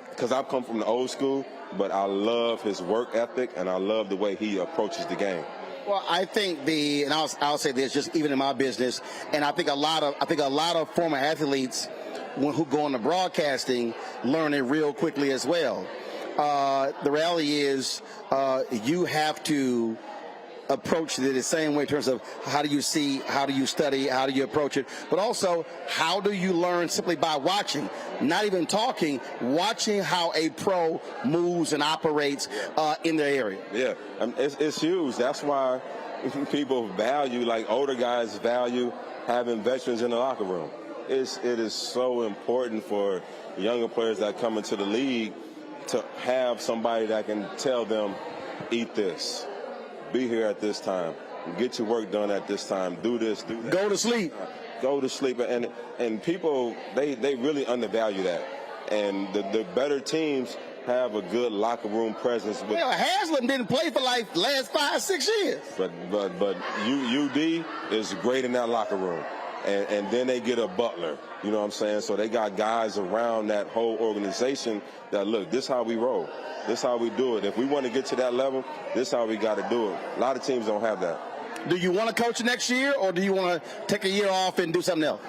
because I've come from the old school, but I love his work ethic, and I love the way he approaches the game. Well, I think and I'll say this, just even in my business, and I think a lot of former athletes who go into broadcasting learn it real quickly as well. The reality is you have to approach it the same way in terms of how do you see, how do you study, how do you approach it, but also how do you learn simply by watching, not even talking, watching how a pro moves and operates in their area. Yeah, it's huge. That's why people value, like older guys value having veterans in the locker room. It is so important for younger players that come into the league to have somebody that can tell them, eat this, be here at this time, get your work done at this time, do this, do that. Go to sleep. Go to sleep. And people, they really undervalue that. And the better teams have a good locker room presence. Well, Haslam didn't play for like last 5-6 years. But UD is great in that locker room. And then they get a butler, you know what I'm saying? So they got guys around that whole organization that, look, this is how we roll. This is how we do it. If we want to get to that level, this is how we got to do it. A lot of teams don't have that. Do you want to coach next year, or do you want to take a year off and do something else?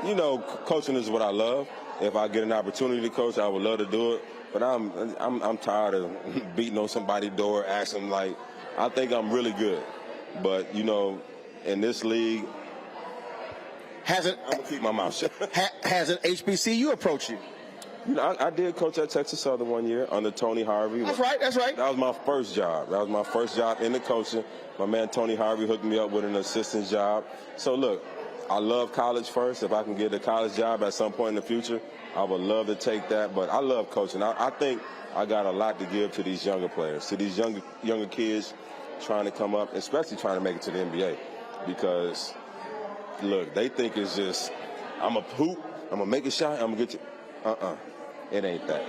You know, coaching is what I love. If I get an opportunity to coach, I would love to do it. But I'm tired of beating on somebody's door, asking, like, I think I'm really good. But, you know, in this league, I'm going to keep my mouth shut. Has an HBCU approached you? You know, I did coach at Texas Southern one year under Tony Harvey. That's right. That was my first job. That was my first job in the coaching. My man Tony Harvey hooked me up with an assistant job. So, look, I love college first. If I can get a college job at some point in the future, I would love to take that. But I love coaching. I think I got a lot to give to these younger players, to these younger kids trying to come up, especially trying to make it to the NBA. Because, look, they think it's just, I'm a hoop, I'm going to make a shot, I'm going to get you. It ain't that.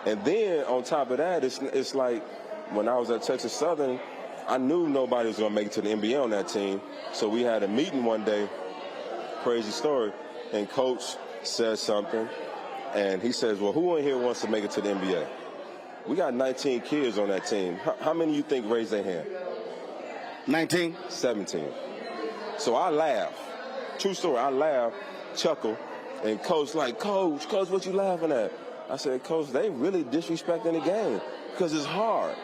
And then on top of that, it's like when I was at Texas Southern, I knew nobody was going to make it to the NBA on that team. So we had a meeting one day, crazy story, and Coach said something, and he says, well, who in here wants to make it to the NBA? We got 19 kids on that team. How many of you think raised their hand? 19? 17. So I laugh. True story. I laugh, chuckle, and Coach like, Coach, what you laughing at? I said, Coach, they really disrespecting the game because it's hard.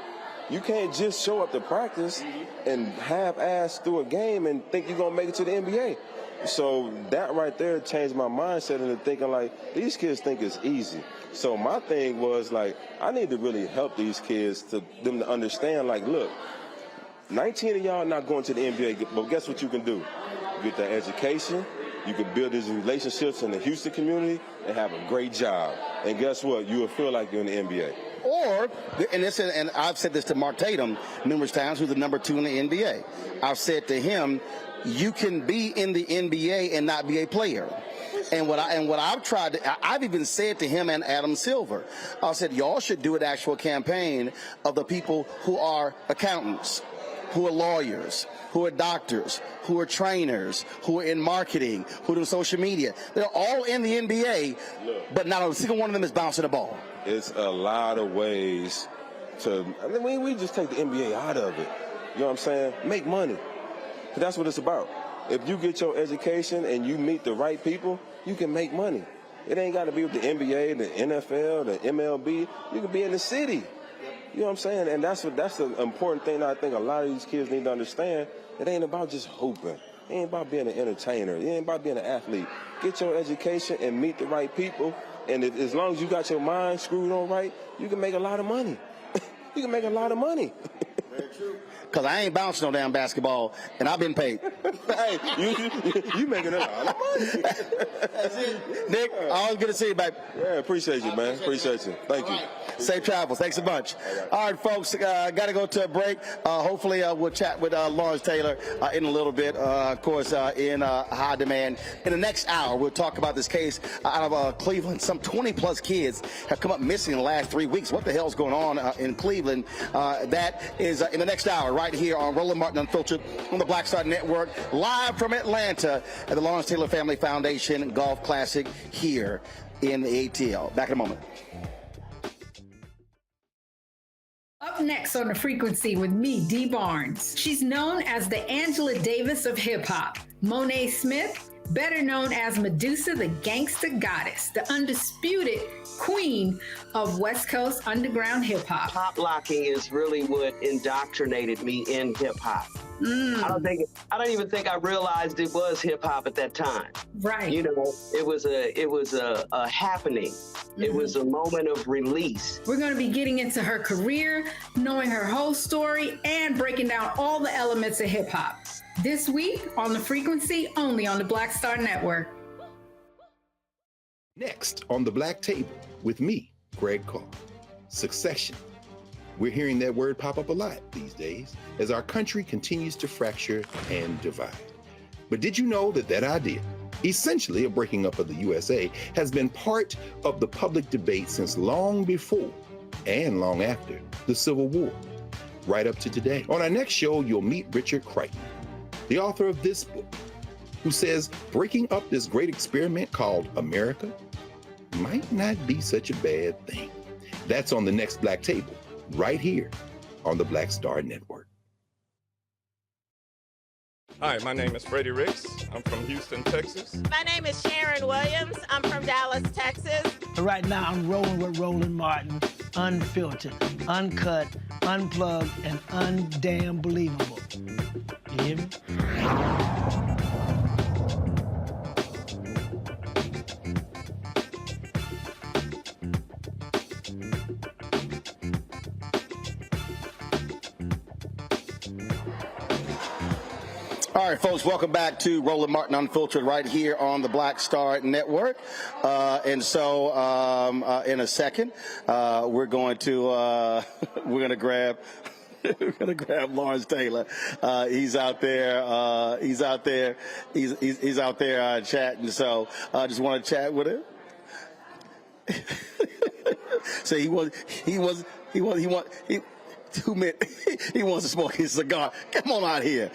You can't just show up to practice and half-ass through a game and think you're going to make it to the NBA. So that right there changed my mindset into thinking, like, these kids think it's easy. So my thing was, like, I need to really help these kids, them to understand, like, look, 19 of y'all not going to the NBA, but guess what you can do? You get that education. You can build these relationships in the Houston community and have a great job. And guess what? You will feel like you're in the NBA. Or, and I've said this to Mark Tatum numerous times, who's the number 2 in the NBA. I've said to him, you can be in the NBA and not be a player. And what I've tried to, I've even said to him and Adam Silver, I said, y'all should do an actual campaign of the people who are accountants, who are lawyers, who are doctors, who are trainers, who are in marketing, who do social media. They're all in the NBA, but not a single one of them is bouncing the ball. It's a lot of ways to, I mean, we just take the NBA out of it. You know what I'm saying? Make money. That's what it's about. If you get your education and you meet the right people, you can make money. It ain't got to be with the NBA, the NFL, the MLB. You can be in the city. You know what I'm saying? And that's the important thing that I think a lot of these kids need to understand. It ain't about just hooping. It ain't about being an entertainer. It ain't about being an athlete. Get your education and meet the right people. And as long as you got your mind screwed on right, you can make a lot of money. You can make a lot of money. Very true. Because I ain't bouncing no damn basketball, and I've been paid. Hey, you making a lot of money. That's it. Nick, always good to see you, baby. Yeah, appreciate you, man. Appreciate you. Thank you. Safe travels. Thanks a bunch. All right, folks, got to go to a break. Hopefully, we'll chat with Lawrence Taylor in a little bit, of course, in high demand. In the next hour, we'll talk about this case out of Cleveland. Some 20-plus kids have come up missing in the last 3 weeks. What the hell's going on in Cleveland? That is in the next hour, right here on Roland Martin Unfiltered on the Black Star Network, live from Atlanta at the Lawrence Taylor Family Foundation Golf Classic here in the ATL. Back in a moment. Up next on The Frequency with me, Dee Barnes. She's known as the Angela Davis of hip-hop. Monet Smith, better known as Medusa, the gangsta goddess, the undisputed queen of West Coast underground hip-hop. Pop locking is really what indoctrinated me in hip-hop. I don't even think I realized it was hip-hop at that time. Right. You know, it was a happening. It was a moment of release. We're going to be getting into her career, knowing her whole story, and breaking down all the elements of hip-hop. This week on The Frequency, only on the Black Star Network. Next on the Black Table with me, Greg Carr. Succession. We're hearing that word pop up a lot these days as our country continues to fracture and divide. But did you know that that idea, essentially a breaking up of the USA, has been part of the public debate since long before and long after the Civil War, right up to today? On our next show, you'll meet Richard Crichton, the author of this book, who says breaking up this great experiment called America might not be such a bad thing. That's on the next Black Table, right here on the Black Star Network. Hi, my name is Freddie Ricks. I'm from Houston, Texas. My name is Sharon Williams. I'm from Dallas, Texas. Right now, I'm rolling with Roland Martin, unfiltered, uncut, unplugged, and undamn believable. You hear me? All right, folks, welcome back to Roland Martin Unfiltered right here on the Black Star Network. And so in a second, we're going to grab Lawrence Taylor. He's out there. He's out there chatting. So I just want to chat with him. So he wants 2 minutes. He wants to smoke his cigar. Come on out here.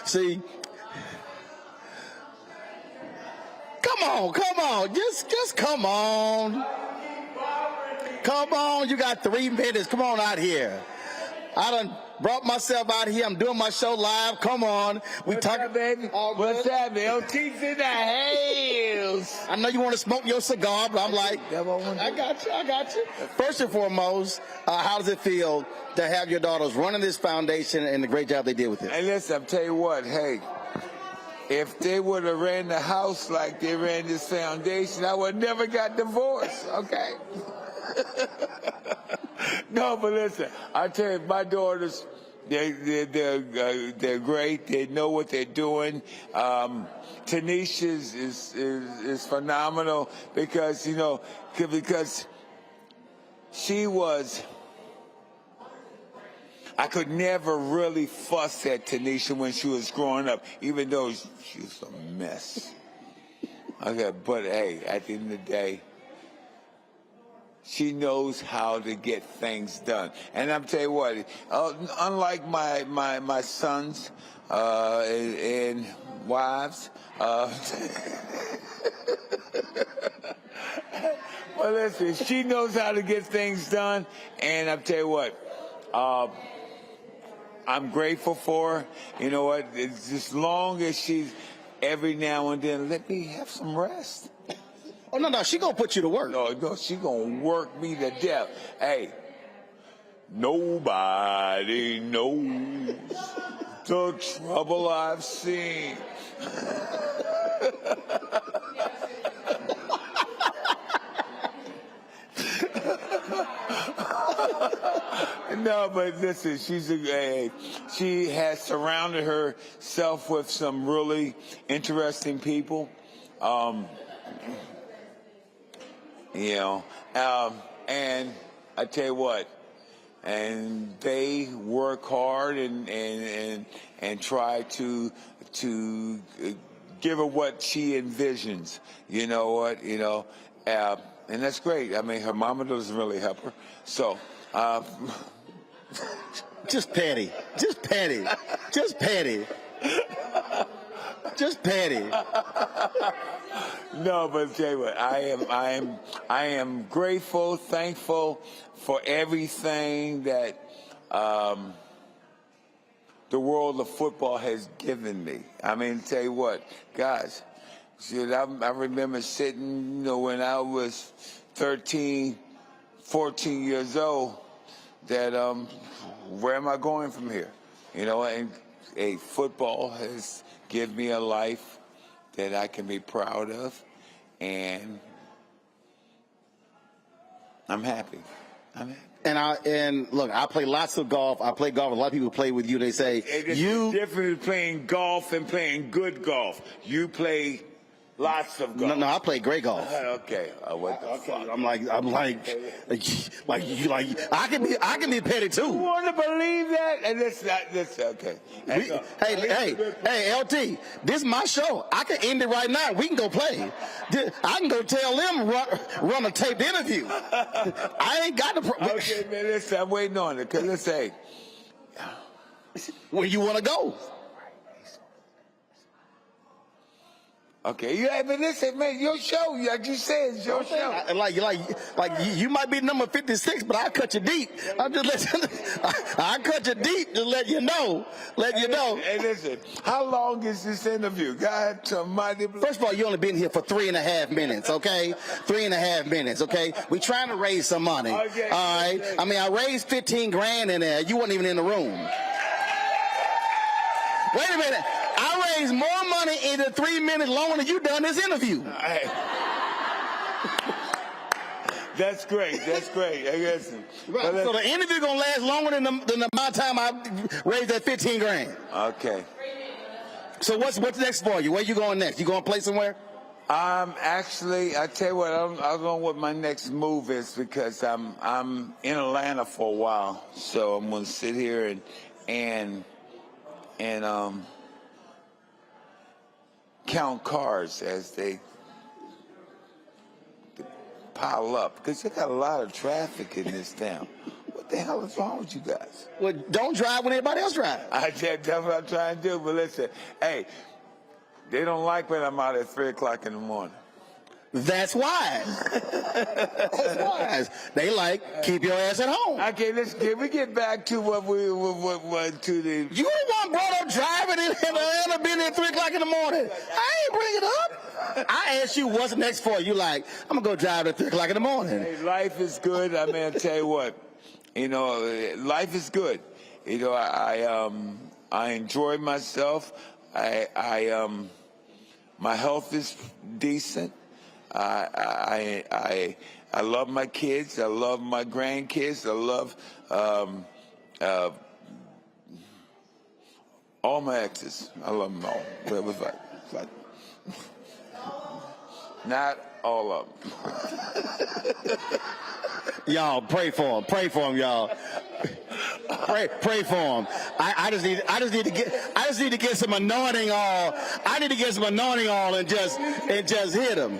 See, come on, just come on. Come on, you got 3 minutes. Come on out here. I done brought myself out here. I'm doing my show live. Come on. What's up, baby? What's happening? OT's in the house. I know you want to smoke your cigar, but I'm like, I got you. First and foremost, how does it feel to have your daughters running this foundation and the great job they did with it? Hey, listen, I'll tell you what, hey, if they would have ran the house like they ran this foundation, I would have never got divorced, okay? No, but listen, I tell you, my daughters, they're great. They know what they're doing. Tanisha is phenomenal because she was. I could never really fuss at Tanisha when she was growing up, even though she was a mess. Okay, but hey, at the end of the day, she knows how to get things done. And I'm tell you what, unlike my sons and wives, well, listen, she knows how to get things done. And I'm tell you what, I'm grateful for her. You know what? It's as long as she's every now and then, let me have some rest. Oh, no, she gonna put you to work. No, she gonna work me to death. Hey, nobody knows the trouble I've seen. No, but listen, she has surrounded herself with some really interesting people. And I tell you what, and they work hard and try to give her what she envisions. You know what? And that's great. I mean, her mama doesn't really help her, so. Just petty. Just petty. No, but tell you what, I am grateful, thankful for everything that the world of football has given me. I mean, tell you what, guys, I remember sitting, when I was 13, 14 years old, that where am I going from here? And football has given me a life that I can be proud of, and I'm happy. And look, I play lots of golf. I play golf. A lot of people play with you. They say It's different playing golf and playing good golf. You play lots of golf. No, I play great golf. Okay. What the fuck? I'm like, I can be petty too. You want to believe that? And that's okay. Hey, LT, this is my show. I can end it right now. We can go play. I can go tell them run a taped interview. I ain't got the. Okay, man. Listen, I'm waiting on it. Cause let's say, where you want to go? Okay, but listen, man, your show, like you said, it's your show. You might be number 56, but I'll cut you deep. I'll cut you deep to let you know. Hey, listen, how long is this interview? God, somebody. First of all, you only been here for 3.5 minutes, okay? 3.5 minutes, okay? We trying to raise some money. Okay. All right. I mean, I raised 15 grand in there. You weren't even in the room. Wait a minute. I raised more money in the 3 minutes longer than you done this interview. That's great. Hey, listen. Right. So the interview gonna last longer than the amount of time I raised that 15 grand. Okay. So what's next for you? Where you going next? You going to play somewhere? Actually, I tell you what, I'll go what my next move is, because I'm in Atlanta for a while, so I'm gonna sit here and count cars as they pile up, because you got a lot of traffic in this town. What the hell is wrong with you guys? Well, don't drive when everybody else drives. That's what I'm trying to do. But listen, hey, they don't like when I'm out at 3 o'clock in the morning. That's why. That's why. They like, keep your ass at home. Okay, can we get back to what to the... You the one brought up driving in Atlanta, being there at 3 o'clock in the morning. I ain't bring it up. I asked you what's next for you. Like, I'm going to go drive at 3 o'clock in the morning. Hey, life is good. I mean, I'll tell you what, life is good. I enjoy myself. My health is decent. I love my kids. I love my grandkids. I love all my exes. I love them all. It was like not all of them. Y'all pray for him. Pray for him, y'all. Pray for him. I just need to get some anointing oil. I need to get some anointing oil and just hit him.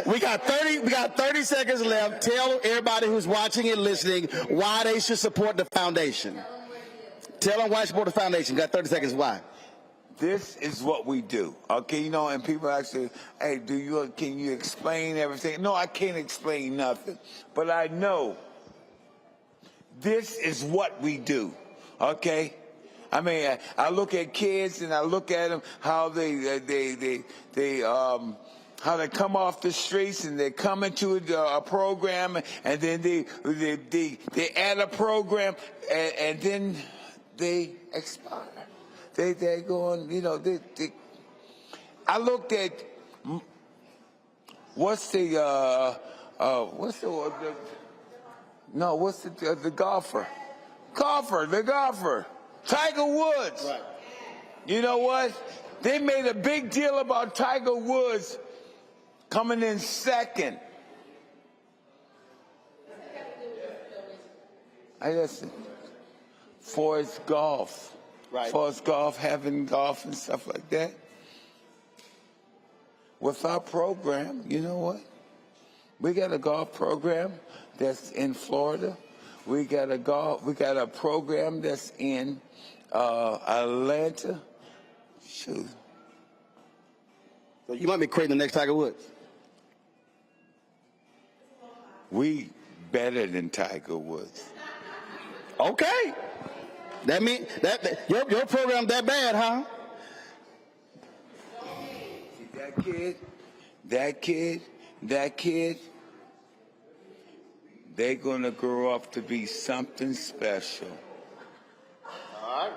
We got 30 seconds left. Tell everybody who's watching and listening why they should support the foundation. Tell them why they support the foundation. Got 30 seconds. Why? This is what we do, okay? And people actually, hey, can you explain everything? No, I can't explain nothing, but I know this is what we do, okay? I mean, I look at kids and I look at them, how they come off the streets and they come into a program, and then they add a program, and then they expire. They go on, I looked at what's the golfer? The golfer. Tiger Woods. Right. You know what? They made a big deal about Tiger Woods coming in second. I listen. For his golf. Right. For his golf, having golf and stuff like that. With our program, you know what? We got a golf program that's in Florida. We got a program that's in Atlanta, Shoot. So you might be creating the next Tiger Woods. We better than Tiger Woods. Okay. That mean your program that bad, huh? That kid, they're gonna grow up to be something special. All right.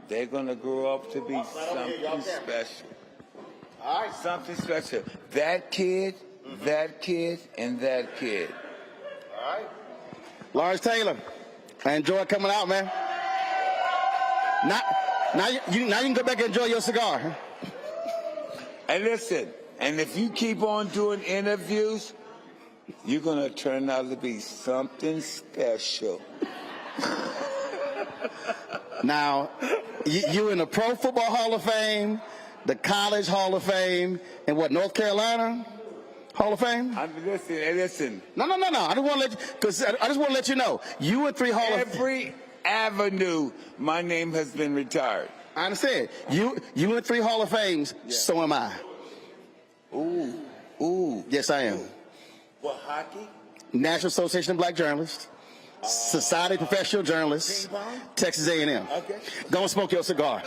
They're gonna grow up to be something special. All right. Something special. That kid, that kid, and that kid. All right. Lawrence Taylor, I enjoy coming out, man. Now you can go back and enjoy your cigar. And listen, and if you keep on doing interviews, you're gonna turn out to be something special. Now, you in the Pro Football Hall of Fame, the College Hall of Fame, and what, North Carolina Hall of Fame? Listen. No. I just want to let you, because I just want to let you know, you in 3 Hall of Fame. Every avenue, my name has been retired. I understand. You in 3 Hall of Fames, so am I. Ooh. Yes, I am. What, hockey? National Association of Black Journalists, Society of Professional Journalists, Texas A&M. Okay. Go and smoke your cigar.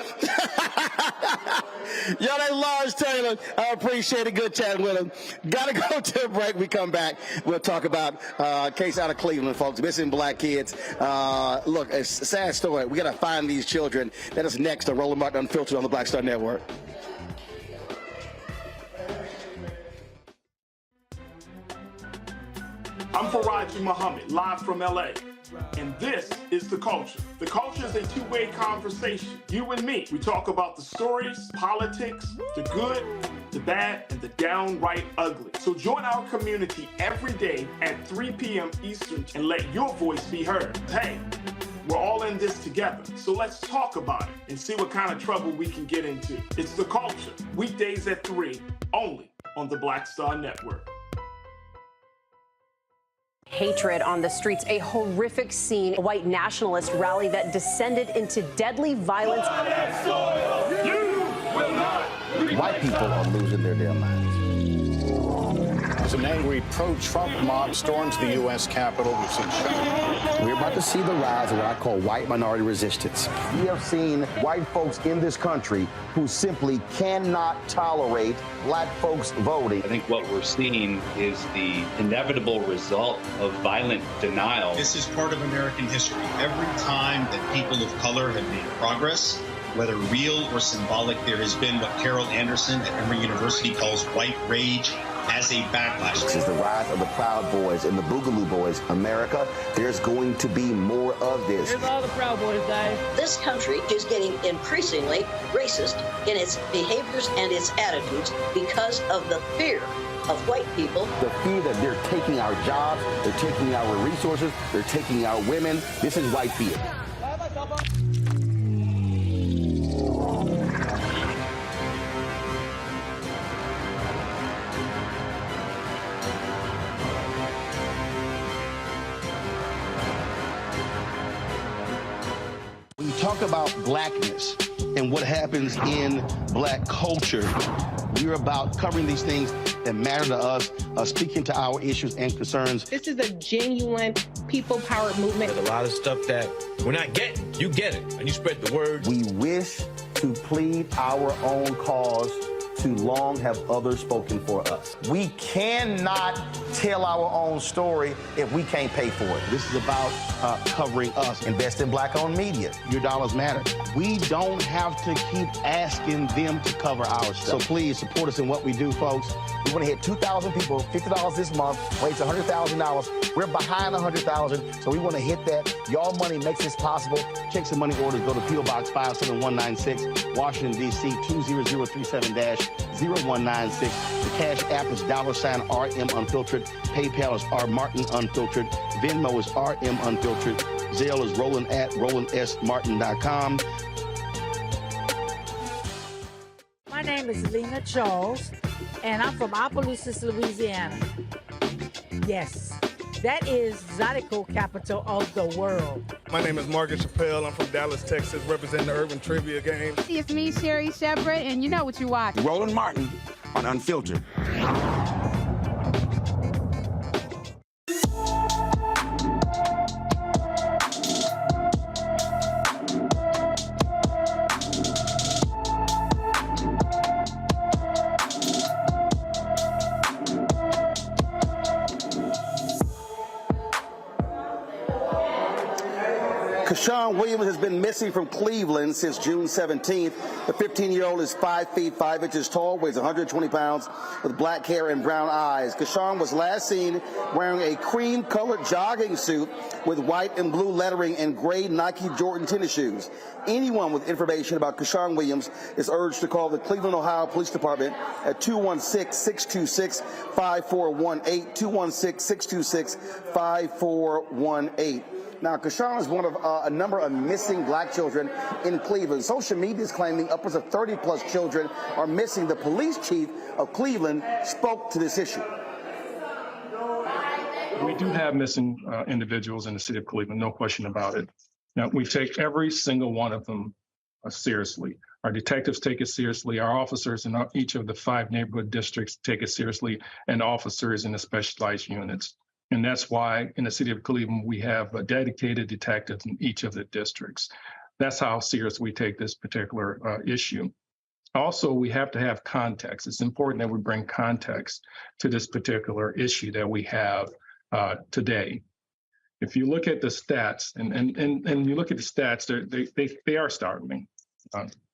Yo, that's Lawrence Taylor. I appreciate it. Good chatting with him. Gotta go to a break. We come back. We'll talk about a case out of Cleveland, folks. Missing black kids. Look, it's a sad story. We gotta find these children. That is next to Roland Martin Unfiltered on the Black Star Network. I'm Faraji Muhammad, live from LA. And this is The Culture. The Culture is a two-way conversation. You and me. We talk about the stories, politics, the good, the bad, and the downright ugly. So join our community every day at 3 p.m. Eastern and let your voice be heard. Hey, we're all in this together. So let's talk about it and see what kind of trouble we can get into. It's The Culture. Weekdays at 3, only on the Black Star Network. Hatred on the streets, a horrific scene, a white nationalist rally that descended into deadly violence. White people are losing their damn minds. As an angry pro-Trump mob storms the U.S. Capitol, we've seen shooting. We're about to see the rise of what I call white minority resistance. We have seen white folks in this country who simply cannot tolerate black folks voting. I think what we're seeing is the inevitable result of violent denial. This is part of American history. Every time that people of color have made progress, whether real or symbolic, there has been what Carol Anderson at Emory University calls white rage as a backlash. This is the rise of the Proud Boys and the Boogaloo Boys. America, there's going to be more of this. Here's all the Proud Boys, guys. This country is getting increasingly racist in its behaviors and its attitudes because of the fear of white people. The fear that they're taking our jobs, they're taking our resources, they're taking our women. This is white fear. When you talk about blackness and what happens in black culture, we're about covering these things that matter to us, speaking to our issues and concerns. This is a genuine people-powered movement. There's a lot of stuff that we're not getting. You get it, and you spread the word. We wish to plead our own cause. Too long have others spoken for us. We cannot tell our own story if we can't pay for it. This is about covering us. Invest in black-owned media. Your dollars matter. We don't have to keep asking them to cover our stuff. So please support us in what we do, folks. We want to hit 2,000 people, $50 this month, raise $100,000. We're behind 100,000, so we want to hit that. Y'all money makes this possible. Check some money orders. Go to P.O. Box 57196, Washington, D.C. 20037-0196. The Cash App is $RM Unfiltered. PayPal is R Martin Unfiltered. Venmo is RM Unfiltered. Zelle is Roland at RolandSMartin.com. My name is Lena Charles, and I'm from Opelousas, Louisiana. Yes, That is Zydeco capital of the world. My name is Margaret Chappelle. I'm from Dallas, Texas, representing the Urban Trivia Game. It's me, Sherry Shepherd, and you know what you watch. Roland Martin on Unfiltered. Kyshawn Williams has been missing from Cleveland since June 17th. The 15-year-old is 5 feet 5 inches tall, weighs 120 pounds, with black hair and brown eyes. Kyshawn was last seen wearing a cream-colored jogging suit with white and blue lettering and gray Nike Jordan tennis shoes. Anyone with information about Kyshawn Williams is urged to call the Cleveland, Ohio Police Department at 216-626-5418, 216-626-5418. Now, Kyshawn is one of a number of missing black children in Cleveland. Social media is claiming upwards of 30-plus children are missing. The police chief of Cleveland spoke to this issue. We do have missing individuals in the city of Cleveland, no question about it. Now, we take every single one of them seriously. Our detectives take it seriously. Our officers in each of the 5 neighborhood districts take it seriously, and officers in the specialized units. And that's why in the city of Cleveland, we have dedicated detectives in each of the districts. That's how serious we take this particular issue. Also, we have to have context. It's important that we bring context to this particular issue that we have today. If you look at the stats, and you look at the stats, they are startling.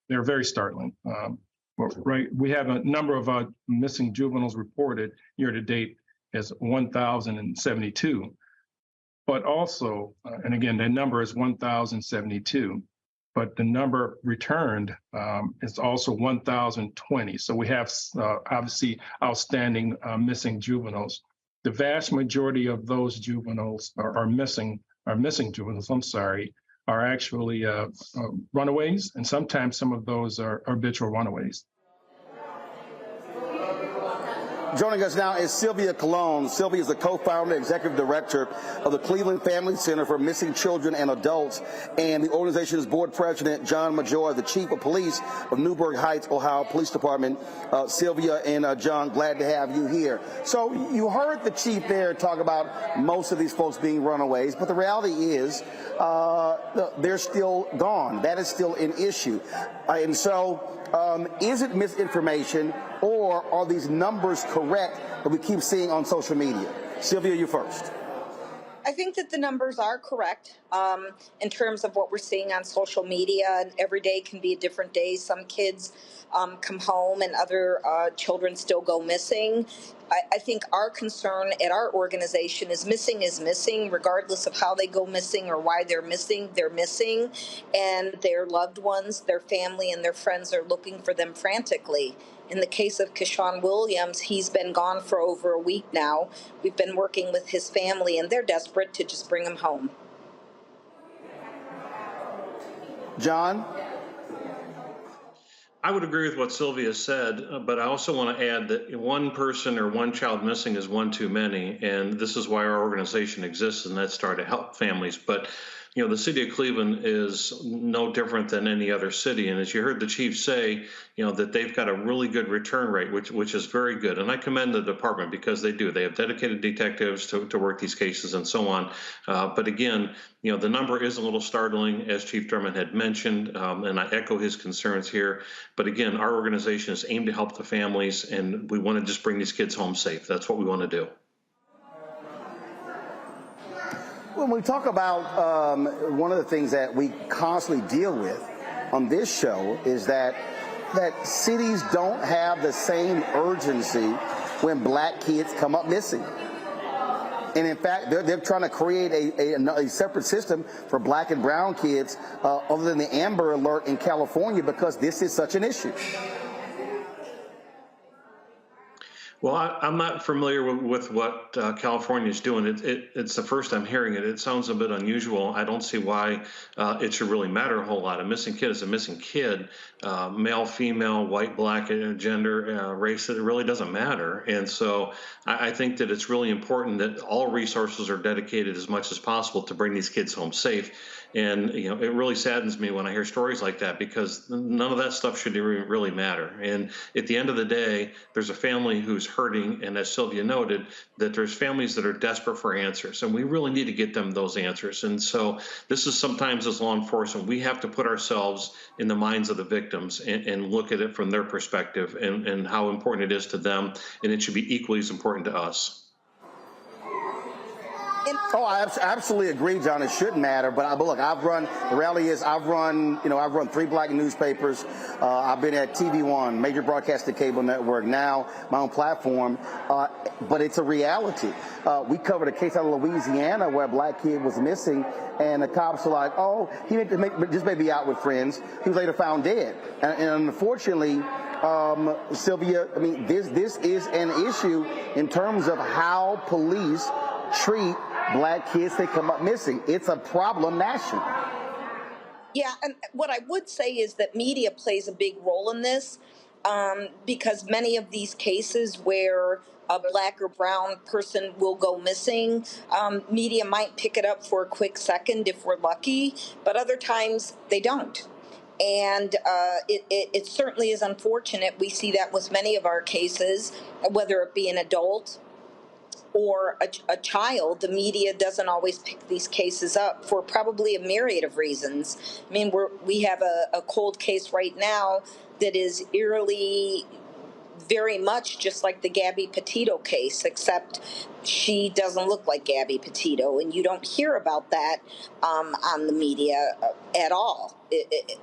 They're very startling. Right, we have a number of missing juveniles reported year to date as 1,072, but also, and again, that number is 1,072, but the number returned is also 1,020. So we have obviously outstanding missing juveniles. The vast majority of those juveniles are missing juveniles, are actually runaways, and sometimes some of those are habitual runaways. Joining us now is Sylvia Colon. Sylvia is the co-founder and executive director of the Cleveland Family Center for Missing Children and Adults, and the organization's board president, John Major, the chief of police of Newburgh Heights, Ohio Police Department. Sylvia and John, glad to have you here. So you heard the chief there talk about most of these folks being runaways, but the reality is they're still gone. That is still an issue. And so is it misinformation, or are these numbers correct that we keep seeing on social media? Sylvia, you first. I think that the numbers are correct in terms of what we're seeing on social media, and every day can be a different day. Some kids come home and other children still go missing. I think our concern at our organization is missing, regardless of how they go missing or why they're missing, and their loved ones, their family, and their friends are looking for them frantically. In the case of Kyshawn Williams, he's been gone for over a week now. We've been working with his family, and they're desperate to just bring him home. John? I would agree with what Sylvia said, but I also want to add that one person or one child missing is one too many, and this is why our organization exists, and that's to help families. But you know, the city of Cleveland is no different than any other city, and as you heard the chief say, you know, that they've got a really good return rate, which is very good, and I commend the department because they do. They have dedicated detectives to work these cases and so on. But again, you know, the number is a little startling, as Chief Drummond had mentioned, and I echo his concerns here. But again, our organization is aimed to help the families, and we want to just bring these kids home safe. That's what we want to do. When we talk about one of the things that we constantly deal with on this show is that cities don't have the same urgency when black kids come up missing. And in fact, they're trying to create a separate system for black and brown kids other than the Amber Alert in California because this is such an issue. Well, I'm not familiar with what California is doing. It's the first I'm hearing it. It sounds a bit unusual. I don't see why it should really matter a whole lot. A missing kid is a missing kid, male, female, white, black, gender, race. It really doesn't matter. And so I think that it's really important that all resources are dedicated as much as possible to bring these kids home safe. And, you know, it really saddens me when I hear stories like that, because none of that stuff should really matter. And at the end of the day, there's a family who's hurting. And as Sylvia noted, that there's families that are desperate for answers, and we really need to get them those answers. And so this is sometimes, as law enforcement, we have to put ourselves in the minds of the victims and look at it from their perspective and how important it is to them. And it should be equally as important to us. Oh, I absolutely agree, John. It shouldn't matter. But look, I've run 3 black newspapers. I've been at TV One, major broadcasting cable network, now my own platform. But it's a reality. We covered a case out of Louisiana where a black kid was missing, and the cops were like, oh, he just may be out with friends. He was later found dead. And unfortunately, Sylvia, I mean, this is an issue in terms of how police treat black kids that come up missing. It's a problem nationally. Yeah, and what I would say is that media plays a big role in this, because many of these cases where a black or brown person will go missing, media might pick it up for a quick second if we're lucky, but other times they don't. And it certainly is unfortunate. We see that with many of our cases, whether it be an adult or a child. The media doesn't always pick these cases up for probably a myriad of reasons. I mean, we have a cold case right now that is eerily very much just like the Gabby Petito case, except she doesn't look like Gabby Petito, and you don't hear about that on the media at all.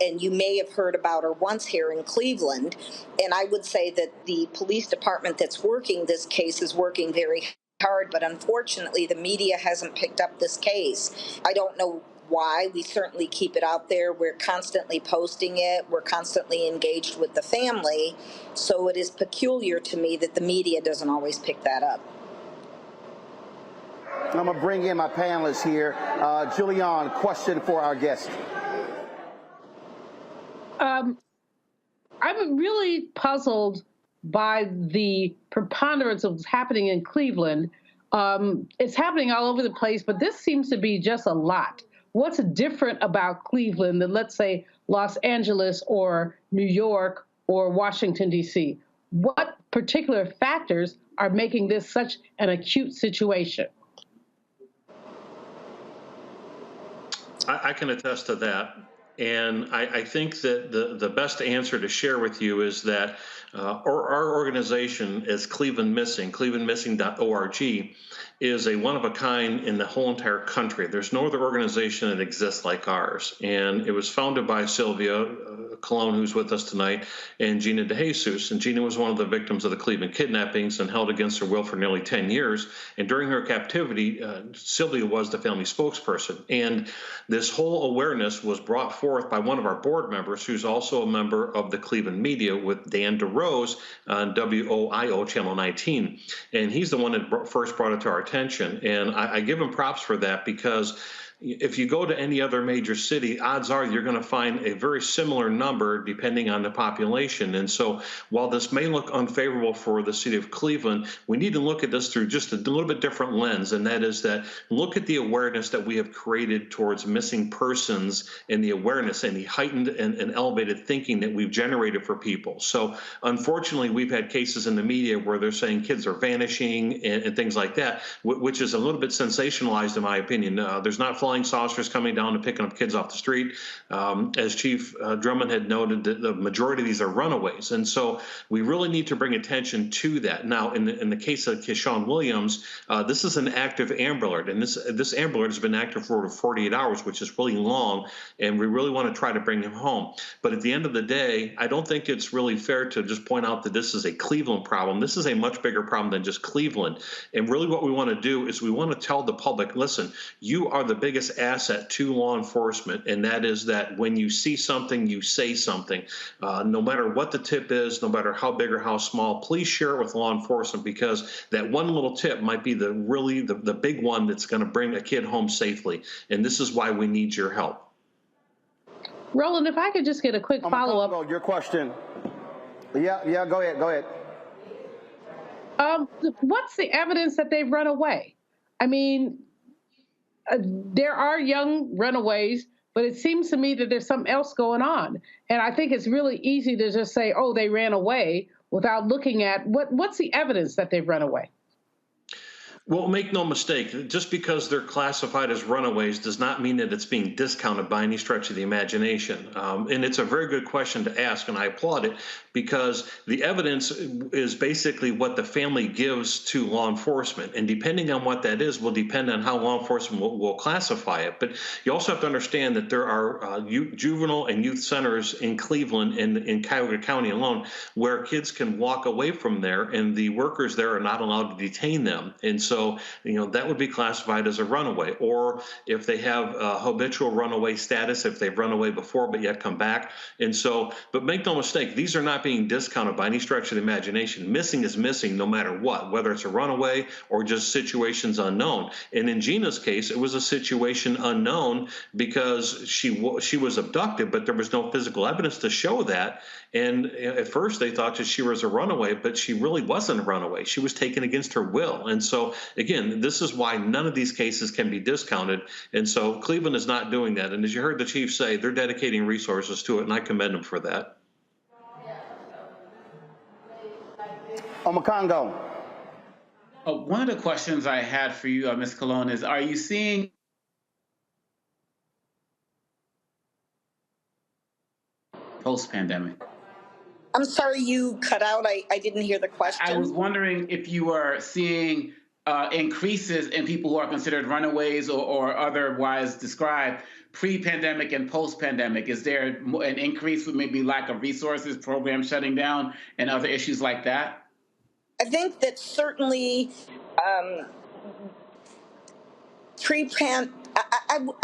And you may have heard about her once here in Cleveland, and I would say that the police department that's working this case is working very hard, but unfortunately the media hasn't picked up this case. I don't know why. We certainly keep it out there. We're constantly posting it. We're constantly engaged with the family. So it is peculiar to me that the media doesn't always pick that up. I'm going to bring in my panelists here. Julianne, question for our guest. I'm really puzzled by the preponderance of what's happening in Cleveland. It's happening all over the place, but this seems to be just a lot. What's different about Cleveland than, let's say, Los Angeles or New York or Washington, D.C.? What particular factors are making this such an acute situation? I can attest to that. And I think that the best answer to share with you is that our organization is Cleveland Missing, clevelandmissing.org, is a one-of-a-kind in the whole entire country. There's no other organization that exists like ours. And it was founded by Sylvia Colon, who's with us tonight, and Gina DeJesus. And Gina was one of the victims of the Cleveland kidnappings and held against her will for nearly 10 years. And during her captivity, Sylvia was the family spokesperson. And this whole awareness was brought forth by one of our board members, who's also a member of the Cleveland media, with Dan DeRose on WOIO Channel 19. And he's the one that first brought it to our attention. And I give him props for that, because if you go to any other major city, odds are you're going to find a very similar number depending on the population. And so while this may look unfavorable for the city of Cleveland, we need to look at this through just a little bit different lens. And that is that look at the awareness that we have created towards missing persons, and the awareness and the heightened and elevated thinking that we've generated for people. So unfortunately, we've had cases in the media where they're saying kids are vanishing and things like that, which is a little bit sensationalized in my opinion. There's not flying saucers coming down and picking up kids off the street. As Chief Drummond had noted, the majority of these are runaways. And so we really need to bring attention to that. Now, in the case of Keyshawn Williams, this is an active Amber Alert, and this Amber Alert has been active for over 48 hours, which is really long, and we really want to try to bring him home. But at the end of the day, I don't think it's really fair to just point out that this is a Cleveland problem. This is a much bigger problem than just Cleveland. And really what we want to do is we want to tell the public, listen, you are the biggest biggest asset to law enforcement, and that is that when you see something, you say something. No matter what the tip is, no matter how big or how small, please share it with law enforcement, because that one little tip might be the big one that's going to bring a kid home safely. And this is why we need your help. Roland, if I could just get a quick follow-up. Your question. Yeah, go ahead. What's the evidence that they've run away? I mean, there are young runaways, but it seems to me that there's something else going on. And I think it's really easy to just say, oh, they ran away, without looking at what's the evidence that they've run away. Well, make no mistake, just because they're classified as runaways does not mean that it's being discounted by any stretch of the imagination. And it's a very good question to ask, and I applaud it, because the evidence is basically what the family gives to law enforcement. And depending on what that is will depend on how law enforcement will classify it. But you also have to understand that there are juvenile and youth centers in Cleveland and in Cuyahoga County alone where kids can walk away from there, and the workers there are not allowed to detain them. And so, that would be classified as a runaway. Or if they have habitual runaway status, if they've run away before but yet come back. And so, but make no mistake, these are not being discounted by any stretch of the imagination. Missing is missing no matter what, whether it's a runaway or just situations unknown. And in Gina's case, it was a situation unknown because she was abducted, but there was no physical evidence to show that. And at first they thought that she was a runaway, but she really wasn't a runaway. She was taken against her will. And so, again, this is why none of these cases can be discounted. And so Cleveland is not doing that. And as you heard the chief say, they're dedicating resources to it, and I commend them for that. Omakongo. One of the questions I had for you, Ms. Colon, is are you seeing post-pandemic? I'm sorry, you cut out. I didn't hear the question. I was wondering if you were seeing increases in people who are considered runaways or otherwise described pre-pandemic and post-pandemic. Is there an increase with maybe lack of resources, programs shutting down, and other issues like that? I think that certainly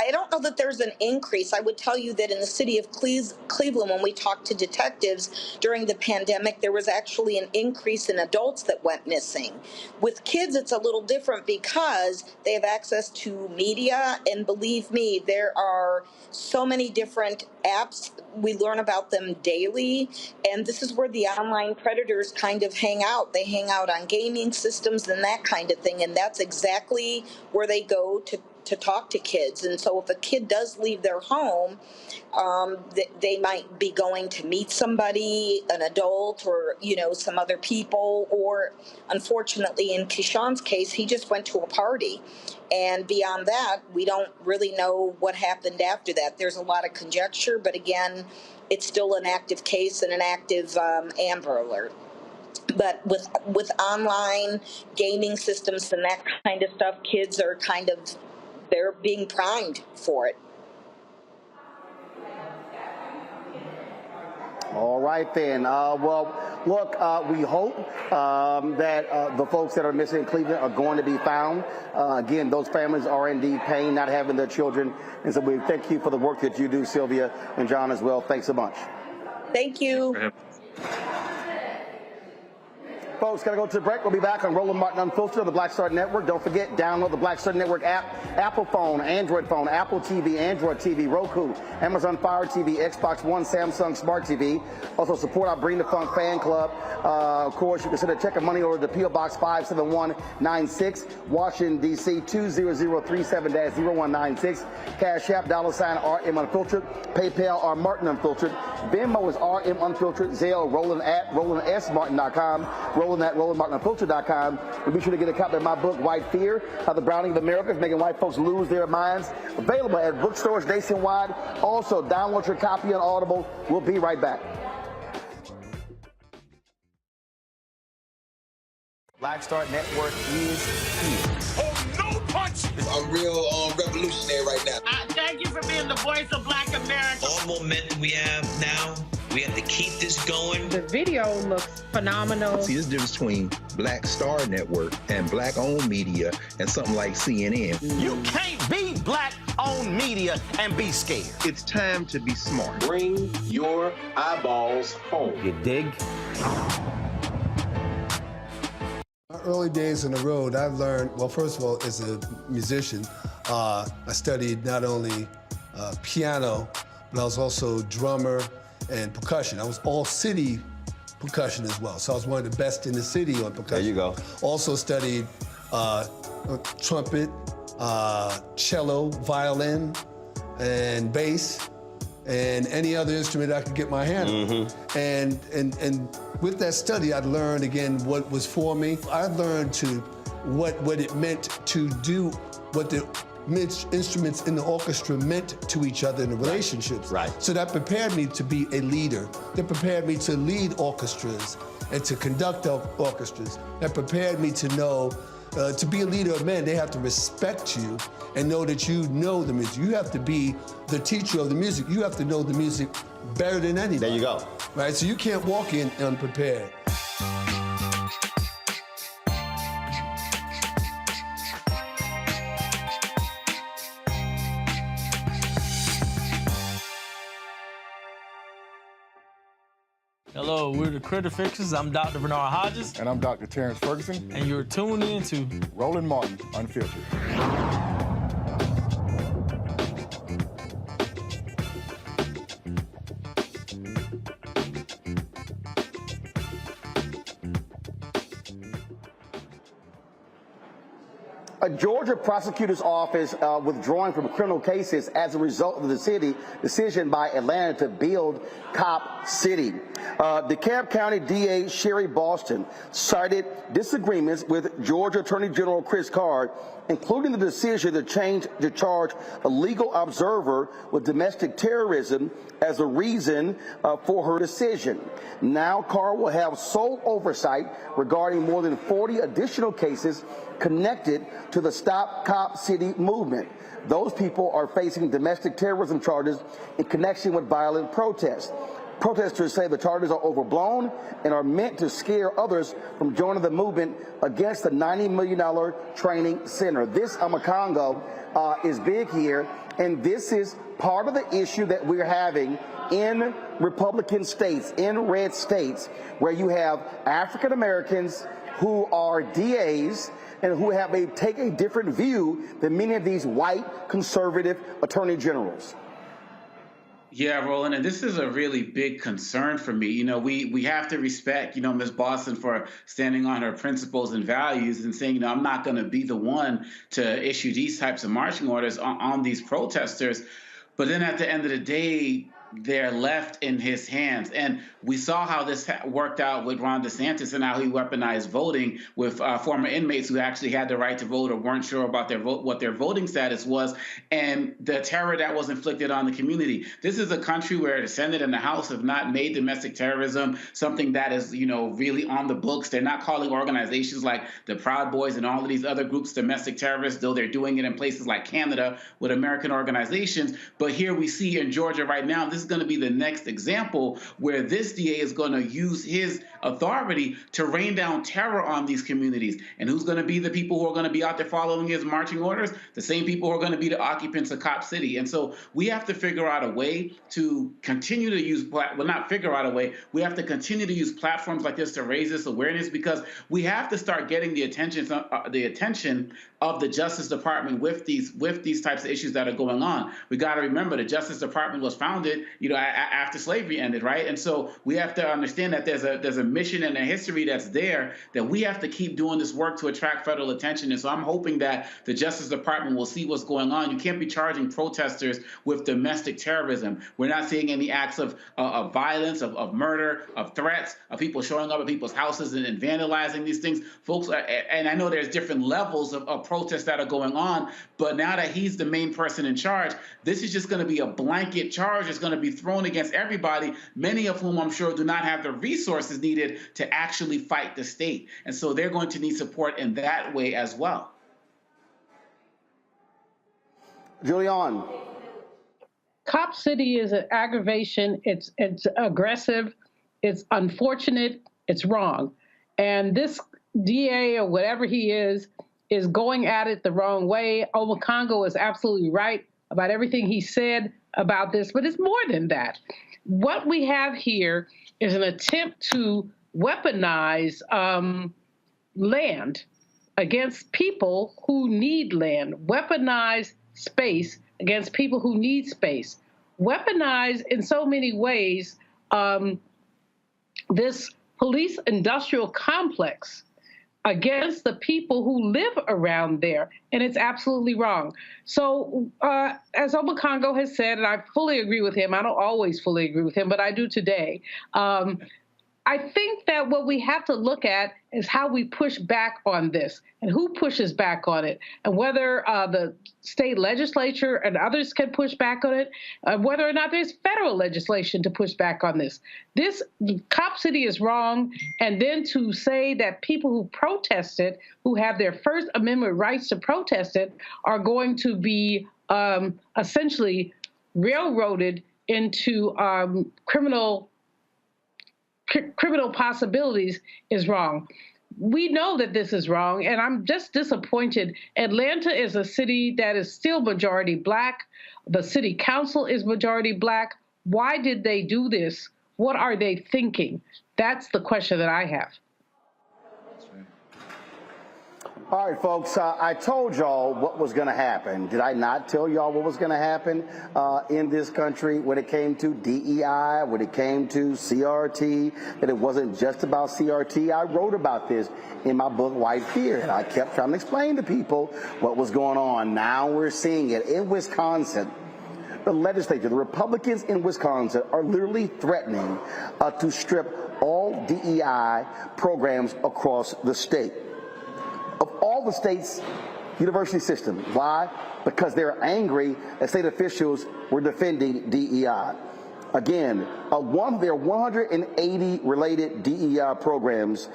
I don't know that there's an increase. I would tell you that in the city of Cleveland, when we talked to detectives during the pandemic, there was actually an increase in adults that went missing. With kids, it's a little different because they have access to media, and believe me, there are so many different apps. We learn about them daily, and this is where the online predators kind of hang out. They hang out on gaming systems and that kind of thing, and that's exactly where they go to talk to kids. And so if a kid does leave their home, they might be going to meet somebody, an adult, or some other people, or unfortunately in Keyshawn's case, he just went to a party. And beyond that, we don't really know what happened after that. There's a lot of conjecture, but again, it's still an active case and an active Amber Alert. But with online gaming systems and that kind of stuff, kids are they're being primed for it. All right, then. Well, look, we hope that the folks that are missing in Cleveland are going to be found. Again, those families are indeed pain not having their children. And so we thank you for the work that you do, Sylvia and John, as well. Thanks so much. Thank you. Folks, gotta go to the break. We'll be back on Roland Martin Unfiltered on the Black Star Network. Don't forget, download the Black Star Network app, Apple phone, Android phone, Apple TV, Android TV, Roku, Amazon Fire TV, Xbox One, Samsung Smart TV. Also support our Bring the Funk fan club. Of course, you can send a check of money over to P.O. Box 57196, Washington, D.C. 20037-0196. Cash App, $RM Unfiltered. PayPal, R Martin Unfiltered. Venmo is RM Unfiltered. Zelle, Roland at RolandSMartin.com. Roland at RolandMartinUnfiltered.com. And be sure to get a copy of my book, White Fear, How the Browning of America is Making White Folks Lose Their Minds. Available at bookstores nationwide. Also, download your copy on Audible. We'll be right back. Black Star Network is here. Oh, no punch! I'm real revolutionary right now. Thank you for being the voice of Black America. All momentum we have now We have to keep this going. The video looks phenomenal. See, there's a difference between Black Star Network and Black-owned media and something like CNN. You can't be Black-owned media and be scared. It's time to be smart. Bring your eyeballs home. You dig? My early days on the road, I learned, well, first of all, as a musician, I studied not only piano, but I was also drummer and percussion. I was all city percussion as well. So I was one of the best in the city on percussion. There you go. Also studied trumpet, cello, violin, and bass, and any other instrument I could get my hand on. And with that study, I'd learned again what was for me. I learned what it meant to do what the instruments in the orchestra meant to each other in the relationships. Right. So that prepared me to be a leader. That prepared me to lead orchestras and to conduct orchestras. That prepared me to know, to be a leader of men, they have to respect you and know that you know the music. You have to be the teacher of the music. You have to know the music better than anybody. There you go. Right, so you can't walk in unprepared. Hello, we're the Critter Fixers. I'm Dr. Bernard Hodges. And I'm Dr. Terrence Ferguson. And you're tuned in to Roland Martin Unfiltered. A Georgia prosecutor's office withdrawing from criminal cases as a result of the decision by Atlanta to build Cop City. DeKalb County DA Sherry Boston cited disagreements with Georgia Attorney General Chris Card, including the decision to charge a legal observer with domestic terrorism as a reason for her decision. Now Card will have sole oversight regarding more than 40 additional cases connected to the Stop Cop City movement. Those people are facing domestic terrorism charges in connection with violent protests. Protesters say the charges are overblown and are meant to scare others from joining the movement against the $90 million training center. This Amakongo is big here, and this is part of the issue that we're having in Republican states, in red states, where you have African Americans who are DAs and who take a different view than many of these white conservative attorney generals. Yeah, Roland, and this is a really big concern for me. You know, we have to respect, Ms. Boston for standing on her principles and values and saying, I'm not going to be the one to issue these types of marching orders on these protesters. But then at the end of the day, they're left in his hands. And we saw how this worked out with Ron DeSantis and how he weaponized voting with former inmates who actually had the right to vote or weren't sure about their vote, what their voting status was, and the terror that was inflicted on the community. This is a country where the Senate and the House have not made domestic terrorism something that is, really on the books. They're not calling organizations like the Proud Boys and all of these other groups domestic terrorists, though they're doing it in places like Canada with American organizations. But here we see in Georgia right now, this is going to be the next example where this DA is going to use his authority to rain down terror on these communities. And who's going to be the people who are going to be out there following his marching orders? The same people who are going to be the occupants of Cop City. And so we have to figure out a way to continue to use, well, not figure out a way, we have to continue to use platforms like this to raise this awareness, because we have to start getting the attention of the Justice Department with these types of issues that are going on. We got to remember the Justice Department was founded, after slavery ended, right? And so we have to understand that there's a mission and a history that's there, that we have to keep doing this work to attract federal attention. And so I'm hoping that the Justice Department will see what's going on. You can't be charging protesters with domestic terrorism. We're not seeing any acts of violence, of murder, of threats, of people showing up at people's houses and vandalizing these things. Folks, and I know there's different levels of protests that are going on, but now that he's the main person in charge, this is just going to be a blanket charge. It's going to be thrown against everybody, many of whom I'm sure do not have the resources needed to actually fight the state. And so they're going to need support in that way as well. Julian. Cop City is an aggravation. It's aggressive. It's unfortunate. It's wrong. And this DA or whatever he is going at it the wrong way. Obakongo is absolutely right about everything he said about this, but it's more than that. What we have here is an attempt to weaponize land against people who need land, weaponize space against people who need space, weaponize in so many ways this police industrial complex against the people who live around there, and it's absolutely wrong. So as Obakongo has said, and I fully agree with him, I don't always fully agree with him, but I do today, I think that what we have to look at is how we push back on this and who pushes back on it, and whether the state legislature and others can push back on it, whether or not there's federal legislation to push back on this. This Cop City is wrong, and then to say that people who protest it, who have their First Amendment rights to protest it, are going to be essentially railroaded into criminal possibilities is wrong. We know that this is wrong, and I'm just disappointed. Atlanta is a city that is still majority Black. The city council is majority Black. Why did they do this? What are they thinking? That's the question that I have. All right, folks, I told y'all what was going to happen. Did I not tell y'all what was going to happen in this country when it came to DEI, when it came to CRT, that it wasn't just about CRT? I wrote about this in my book, White Fear, and I kept trying to explain to people what was going on. Now we're seeing it in Wisconsin. The legislature, the Republicans in Wisconsin are literally threatening to strip all DEI programs across the state. Of all the state's university system. Why? Because they're angry that state officials were defending DEI. Again, there are 180 related DEI programs,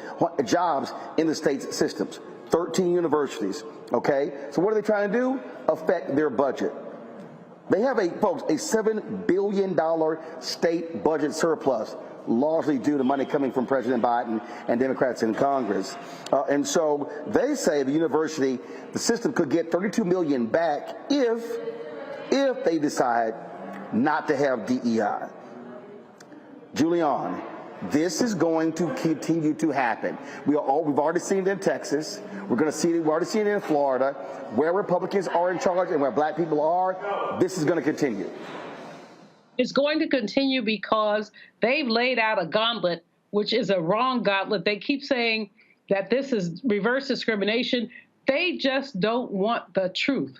jobs in the state's systems, 13 universities, okay? So what are they trying to do? Affect their budget. They have, folks, a $7 billion state budget surplus, largely due to money coming from President Biden and Democrats in Congress. And so they say the university, the system could get $32 million back if they decide not to have DEI. Julian, this is going to continue to happen. We've already seen it in Texas. We've already seen it in Florida. Where Republicans are in charge and where Black people are, this is going to continue. It's going to continue because they've laid out a gauntlet, which is a wrong gauntlet. They keep saying that this is reverse discrimination. They just don't want the truth.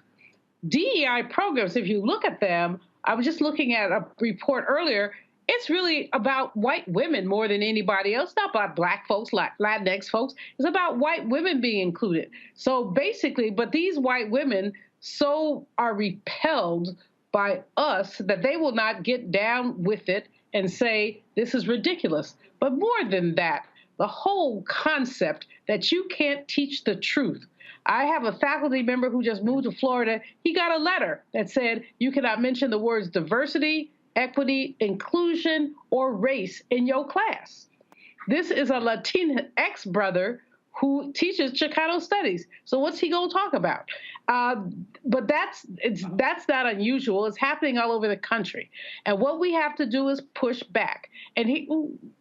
DEI programs, if you look at them, I was just looking at a report earlier, it's really about white women more than anybody else. It's not about Black folks, Latinx folks. It's about white women being included. So basically, but these white women so are repelled by us that they will not get down with it and say, this is ridiculous. But more than that, the whole concept that you can't teach the truth. I have a faculty member who just moved to Florida. He got a letter that said you cannot mention the words diversity, equity, inclusion, or race in your class. This is a Latinx brother who teaches Chicano studies. So what's he going to talk about? But that's not unusual. It's happening all over the country. And what we have to do is push back. And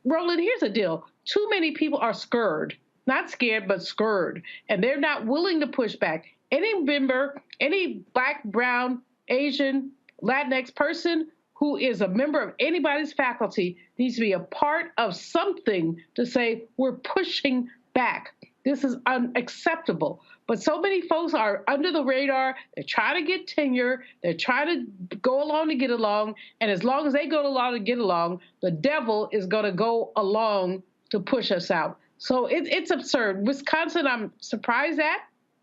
Roland, here's the deal. Too many people are scared. Not scared, but scared. And they're not willing to push back. Any member, any Black, brown, Asian, Latinx person who is a member of anybody's faculty needs to be a part of something to say, we're pushing back. This is unacceptable. But so many folks are under the radar. They're trying to get tenure. They're trying to go along to get along. And as long as they go along to get along, the devil is going to go along to push us out. So it's absurd. Wisconsin, I'm surprised at,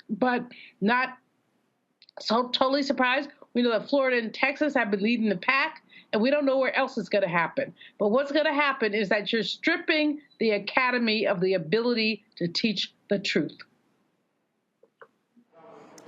but not so totally surprised. We know that Florida and Texas have been leading the pack, and we don't know where else it's going to happen. But what's going to happen is that you're stripping the academy of the ability to teach the truth.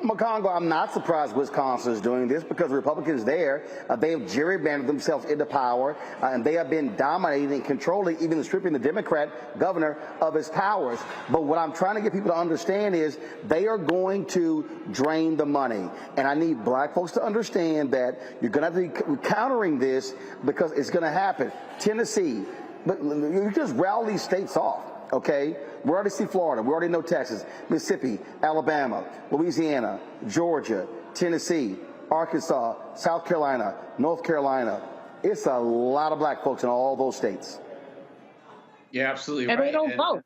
McCongo, I'm not surprised Wisconsin is doing this because Republicans there, they have gerrymandered themselves into power, and they have been dominating and controlling, even stripping the Democrat governor of his powers. But what I'm trying to get people to understand is they are going to drain the money. And I need black folks to understand that you're going to have to be countering this because it's going to happen. Tennessee, but you just rattle these states off. Okay, we already see Florida. We already know Texas, Mississippi, Alabama, Louisiana, Georgia, Tennessee, Arkansas, South Carolina, North Carolina. It's a lot of black folks in all those states. Yeah, absolutely and right. They don't vote.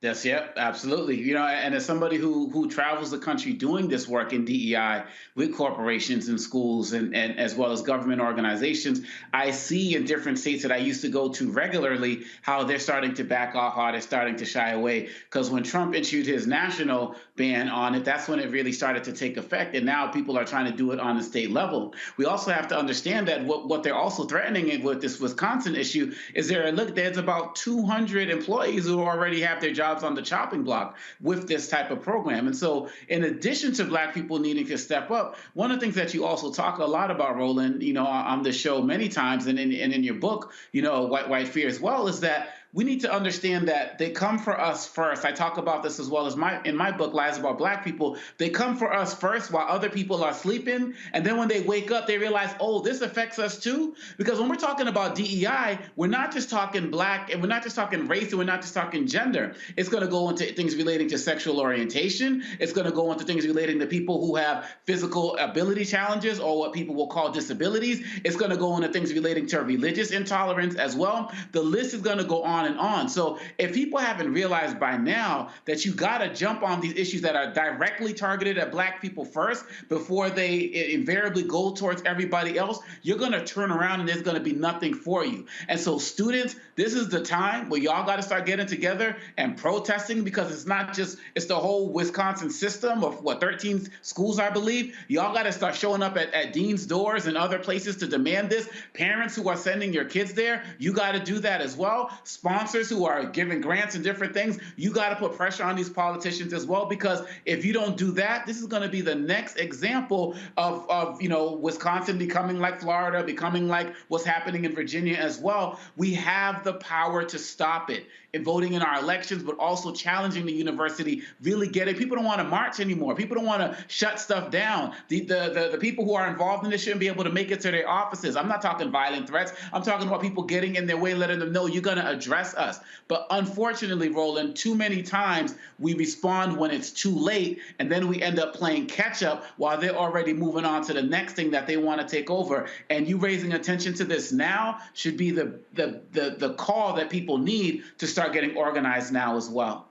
Yes, yep, absolutely. You know, and as somebody who travels the country doing this work in DEI with corporations and schools and as well as government organizations, I see in different states that I used to go to regularly how they're starting to back off, how they're starting to shy away. Because when Trump issued his national ban on it, that's when it really started to take effect. And now people are trying to do it on the state level. We also have to understand that what they're also threatening with this Wisconsin issue is there's about 200 employees who already have their jobs on the chopping block with this type of program. And so in addition to black people needing to step up, one of the things that you also talk a lot about, Roland, you know, on the show many times and in your book, you know, White Fear as well, is that we need to understand that they come for us first. I talk about this as well as in my book, Lies About Black People. They come for us first while other people are sleeping. And then when they wake up, they realize, oh, this affects us too. Because when we're talking about DEI, we're not just talking black and we're not just talking race and we're not just talking gender. It's going to go into things relating to sexual orientation. It's going to go into things relating to people who have physical ability challenges or what people will call disabilities. It's going to go into things relating to religious intolerance as well. The list is going to go on and on. So if people haven't realized by now that you got to jump on these issues that are directly targeted at black people first before they invariably go towards everybody else, you're going to turn around and there's going to be nothing for you. And so students, this is the time where y'all got to start getting together and protesting, because it's not just, it's the whole Wisconsin system of 13 schools, I believe. Y'all got to start showing up at dean's doors and other places to demand this. Parents who are sending your kids there, you got to do that as well. Sponsors who are giving grants and different things, you got to put pressure on these politicians as well, because if you don't do that, this is going to be the next example of you know, Wisconsin becoming like Florida, becoming like what's happening in Virginia as well. We have the power to stop it in voting in our elections, but also challenging the university, really getting, people don't want to march anymore. People don't want to shut stuff down. The people who are involved in this shouldn't be able to make it to their offices. I'm not talking violent threats. I'm talking about people getting in their way, letting them know you're going to address us. But unfortunately, Roland, too many times we respond when it's too late, and then we end up playing catch up while they're already moving on to the next thing that they want to take over. And you raising attention to this now should be the call that people need to start getting organized now as well.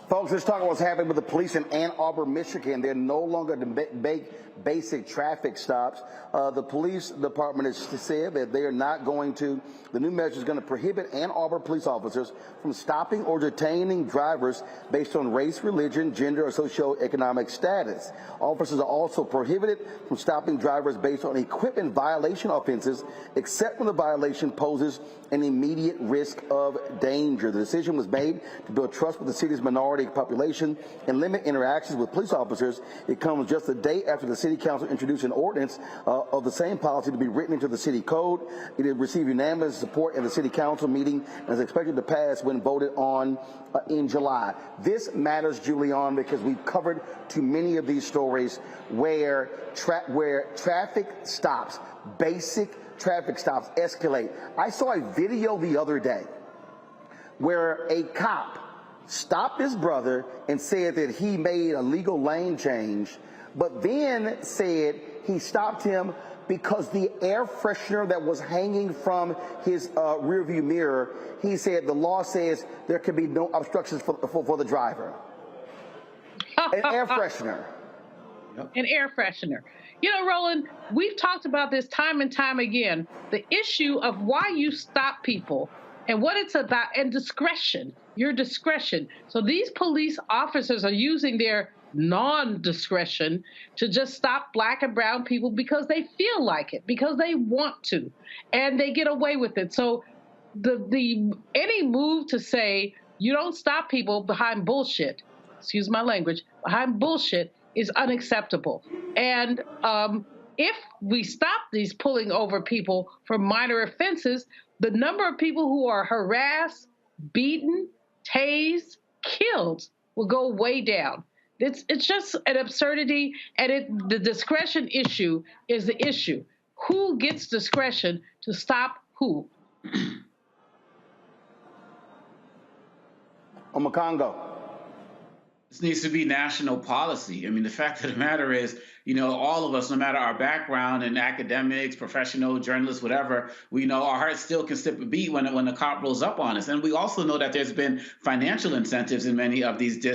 Folks, let's talk about what's happening with the police in Ann Arbor, Michigan. They're no longer basic traffic stops. The police department has said that they are not going to, the new measure is going to prohibit Ann Arbor police officers from stopping or detaining drivers based on race, religion, gender, or socioeconomic status. Officers are also prohibited from stopping drivers based on equipment violation offenses, except when the violation poses an immediate risk of danger. The decision was made to build trust with the city's minority population and limit interactions with police officers. It comes just a day after the city council introduced an ordinance of the same policy to be written into the city code. It received unanimous support in the city council meeting and is expected to pass when voted on in July. This matters, Julian, because we've covered too many of these stories where traffic stops, basic traffic stops, escalate. I saw a video the other day where a cop stopped his brother and said that he made a legal lane change, but then said he stopped him because the air freshener that was hanging from his rearview mirror, he said the law says there can be no obstructions for the driver. An air freshener. An air freshener. You know, Roland, we've talked about this time and time again, the issue of why you stop people and what it's about, and discretion, your discretion. So these police officers are using their non-discretion to just stop black and brown people because they feel like it, because they want to, and they get away with it. So any move to say you don't stop people behind bullshit excuse my language, behind bullshit is unacceptable. And if we stop these pulling over people for minor offenses, the number of people who are harassed, beaten, tased, killed will go way down. It's just an absurdity, and the discretion issue is the issue. Who gets discretion to stop who? Omakongo. This needs to be national policy. I mean, the fact of the matter is, all of us, no matter our background in academics, professional, journalists, whatever, we know our hearts still can skip a beat when the cop rolls up on us. And we also know that there's been financial incentives in many of these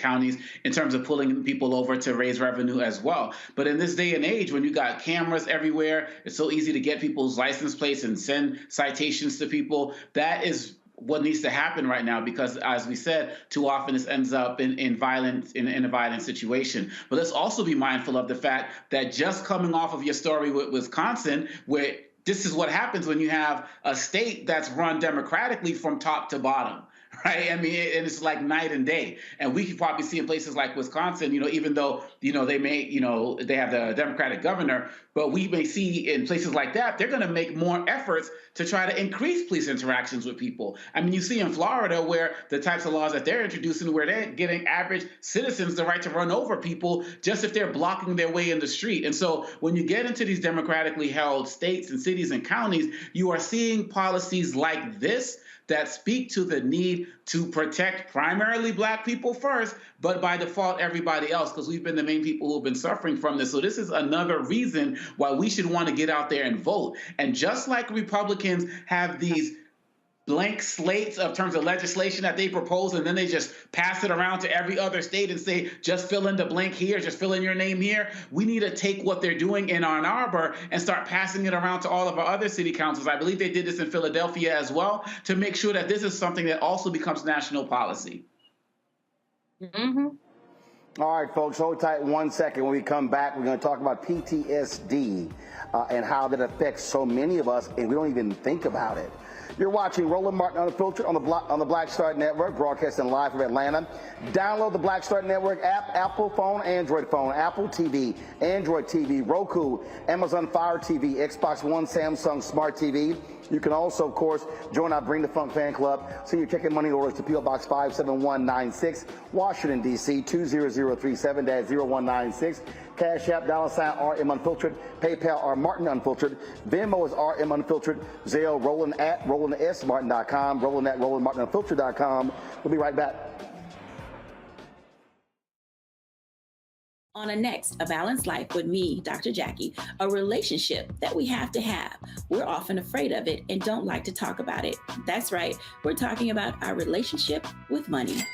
counties in terms of pulling people over to raise revenue as well. But in this day and age, when you got cameras everywhere, it's so easy to get people's license plates and send citations to people. That is what needs to happen right now, because as we said, too often this ends up in a violent situation. But let's also be mindful of the fact that just coming off of your story with Wisconsin, where this is what happens when you have a state that's run democratically from top to bottom. Right. I mean, and it's like night and day. And we could probably see in places like Wisconsin, even though, they may, they have the Democratic governor, but we may see in places like that, they're going to make more efforts to try to increase police interactions with people. I mean, you see in Florida where the types of laws that they're introducing, where they're giving average citizens the right to run over people just if they're blocking their way in the street. And so when you get into these democratically held states and cities and counties, you are seeing policies like this that speak to the need to protect primarily Black people first, but by default, everybody else, because we've been the main people who have been suffering from this. So this is another reason why we should want to get out there and vote. And just like Republicans have these blank slates of terms of legislation that they propose, and then they just pass it around to every other state and say, just fill in the blank here, just fill in your name here. We need to take what they're doing in Ann Arbor and start passing it around to all of our other city councils. I believe they did this in Philadelphia as well, to make sure that this is something that also becomes national policy. Mm-hmm. All right, folks, hold tight 1 second. When we come back, we're going to talk about PTSD and how that affects so many of us, and we don't even think about it. You're watching Roland Martin Unfiltered on the Black Star Network, broadcasting live from Atlanta. Download the Black Star Network app, Apple phone, Android phone, Apple TV, Android TV, Roku, Amazon Fire TV, Xbox One, Samsung Smart TV. You can also, of course, join our Bring the Funk fan club. Send your check and money orders to P.O. Box 57196, Washington, D.C. 20037-0196. Cash App, $RM Unfiltered. PayPal, R Martin Unfiltered. Venmo is RM Unfiltered. Zelle, Roland at RolandSMartin.com. Roland at RolandMartinUnfiltered.com. We'll be right back. On a next, A Balanced Life with me, Dr. Jackie, a relationship that we have to have. We're often afraid of it and don't like to talk about it. That's right, we're talking about our relationship with money.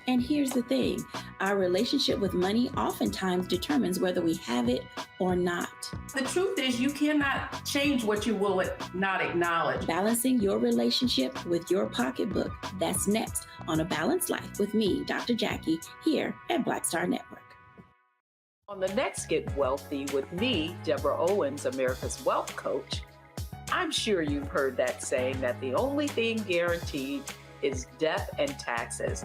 And here's the thing, our relationship with money oftentimes determines whether we have it or not. The truth is you cannot change what you will not acknowledge. Balancing your relationship with your pocketbook. That's next on A Balanced Life with me, Dr. Jackie, here at Black Star Network. On the next Get Wealthy with me, Deborah Owens, America's Wealth Coach, I'm sure you've heard that saying that the only thing guaranteed is death and taxes.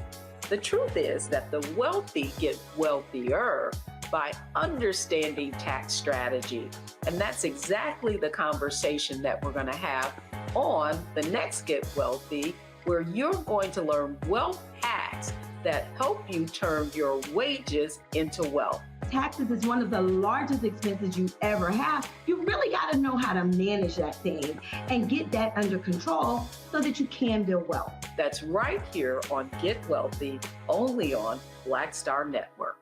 The truth is that the wealthy get wealthier by understanding tax strategy. And that's exactly the conversation that we're going to have on the next Get Wealthy, where you're going to learn wealth hacks that help you turn your wages into wealth. Taxes is one of the largest expenses you ever have. You really got to know how to manage that thing and get that under control so that you can build wealth. That's right here on Get Wealthy, only on Black Star Network.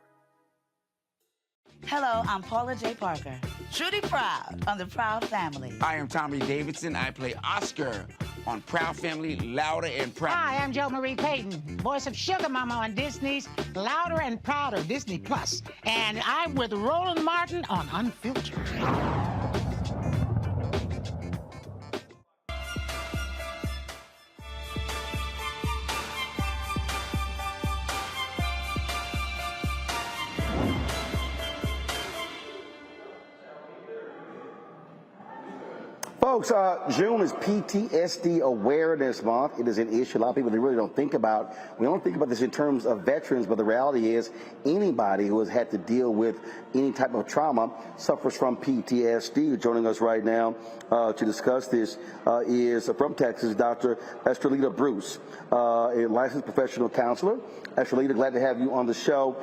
Hello, I'm Paula J. Parker, truly proud on the Proud Family. I am Tommy Davidson. I play Oscar on Proud Family, Louder and Proud. Hi, I'm Jo Marie Payton, voice of Sugar Mama on Disney's Louder and Prouder, Disney Plus. And I'm with Roland Martin on Unfiltered. Folks, June is PTSD Awareness Month. It is an issue a lot of people they really don't think about. We don't think about this in terms of veterans, but the reality is anybody who has had to deal with any type of trauma suffers from PTSD. Joining us right now to discuss this is from Texas, Dr. Estrelita Bruce, a licensed professional counselor. Estrelita, glad to have you on the show.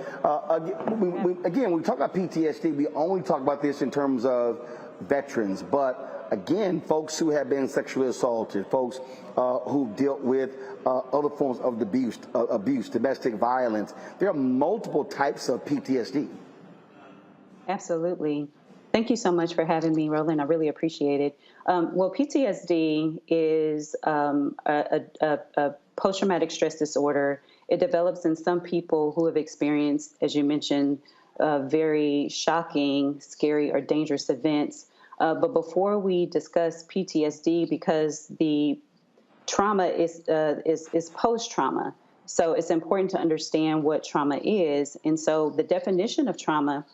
Again, when we talk about PTSD, we only talk about this in terms of veterans, but again, folks who have been sexually assaulted, folks who dealt with other forms of abuse, domestic violence. There are multiple types of PTSD. Absolutely. Thank you so much for having me, Roland. I really appreciate it. Well, PTSD is a post-traumatic stress disorder. It develops in some people who have experienced, as you mentioned, very shocking, scary, or dangerous events. But before we discuss PTSD, because the trauma is post-trauma, so it's important to understand what trauma is. And so the definition of trauma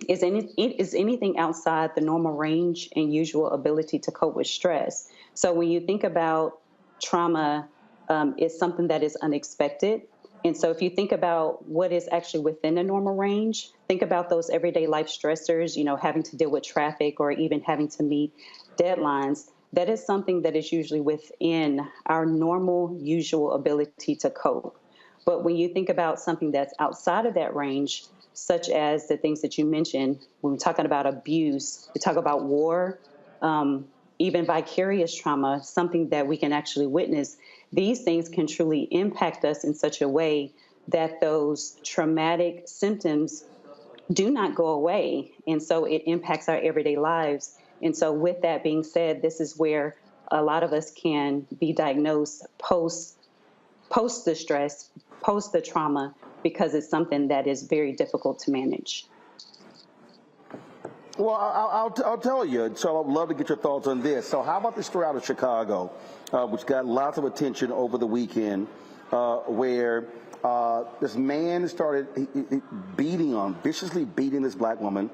is anything outside the normal range and usual ability to cope with stress. So when you think about trauma, it's something that is unexpected. And so if you think about what is actually within the normal range, think about those everyday life stressors, having to deal with traffic or even having to meet deadlines. That is something that is usually within our normal, usual ability to cope. But when you think about something that's outside of that range, such as the things that you mentioned, when we're talking about abuse, we talk about war, even vicarious trauma, something that we can actually witness. These things can truly impact us in such a way that those traumatic symptoms do not go away. And so it impacts our everyday lives. And so with that being said, this is where a lot of us can be diagnosed post the stress, post the trauma, because it's something that is very difficult to manage. Well, I'll tell you. So I'd love to get your thoughts on this. So how about this story out of Chicago, which got lots of attention over the weekend, where this man started viciously beating this black woman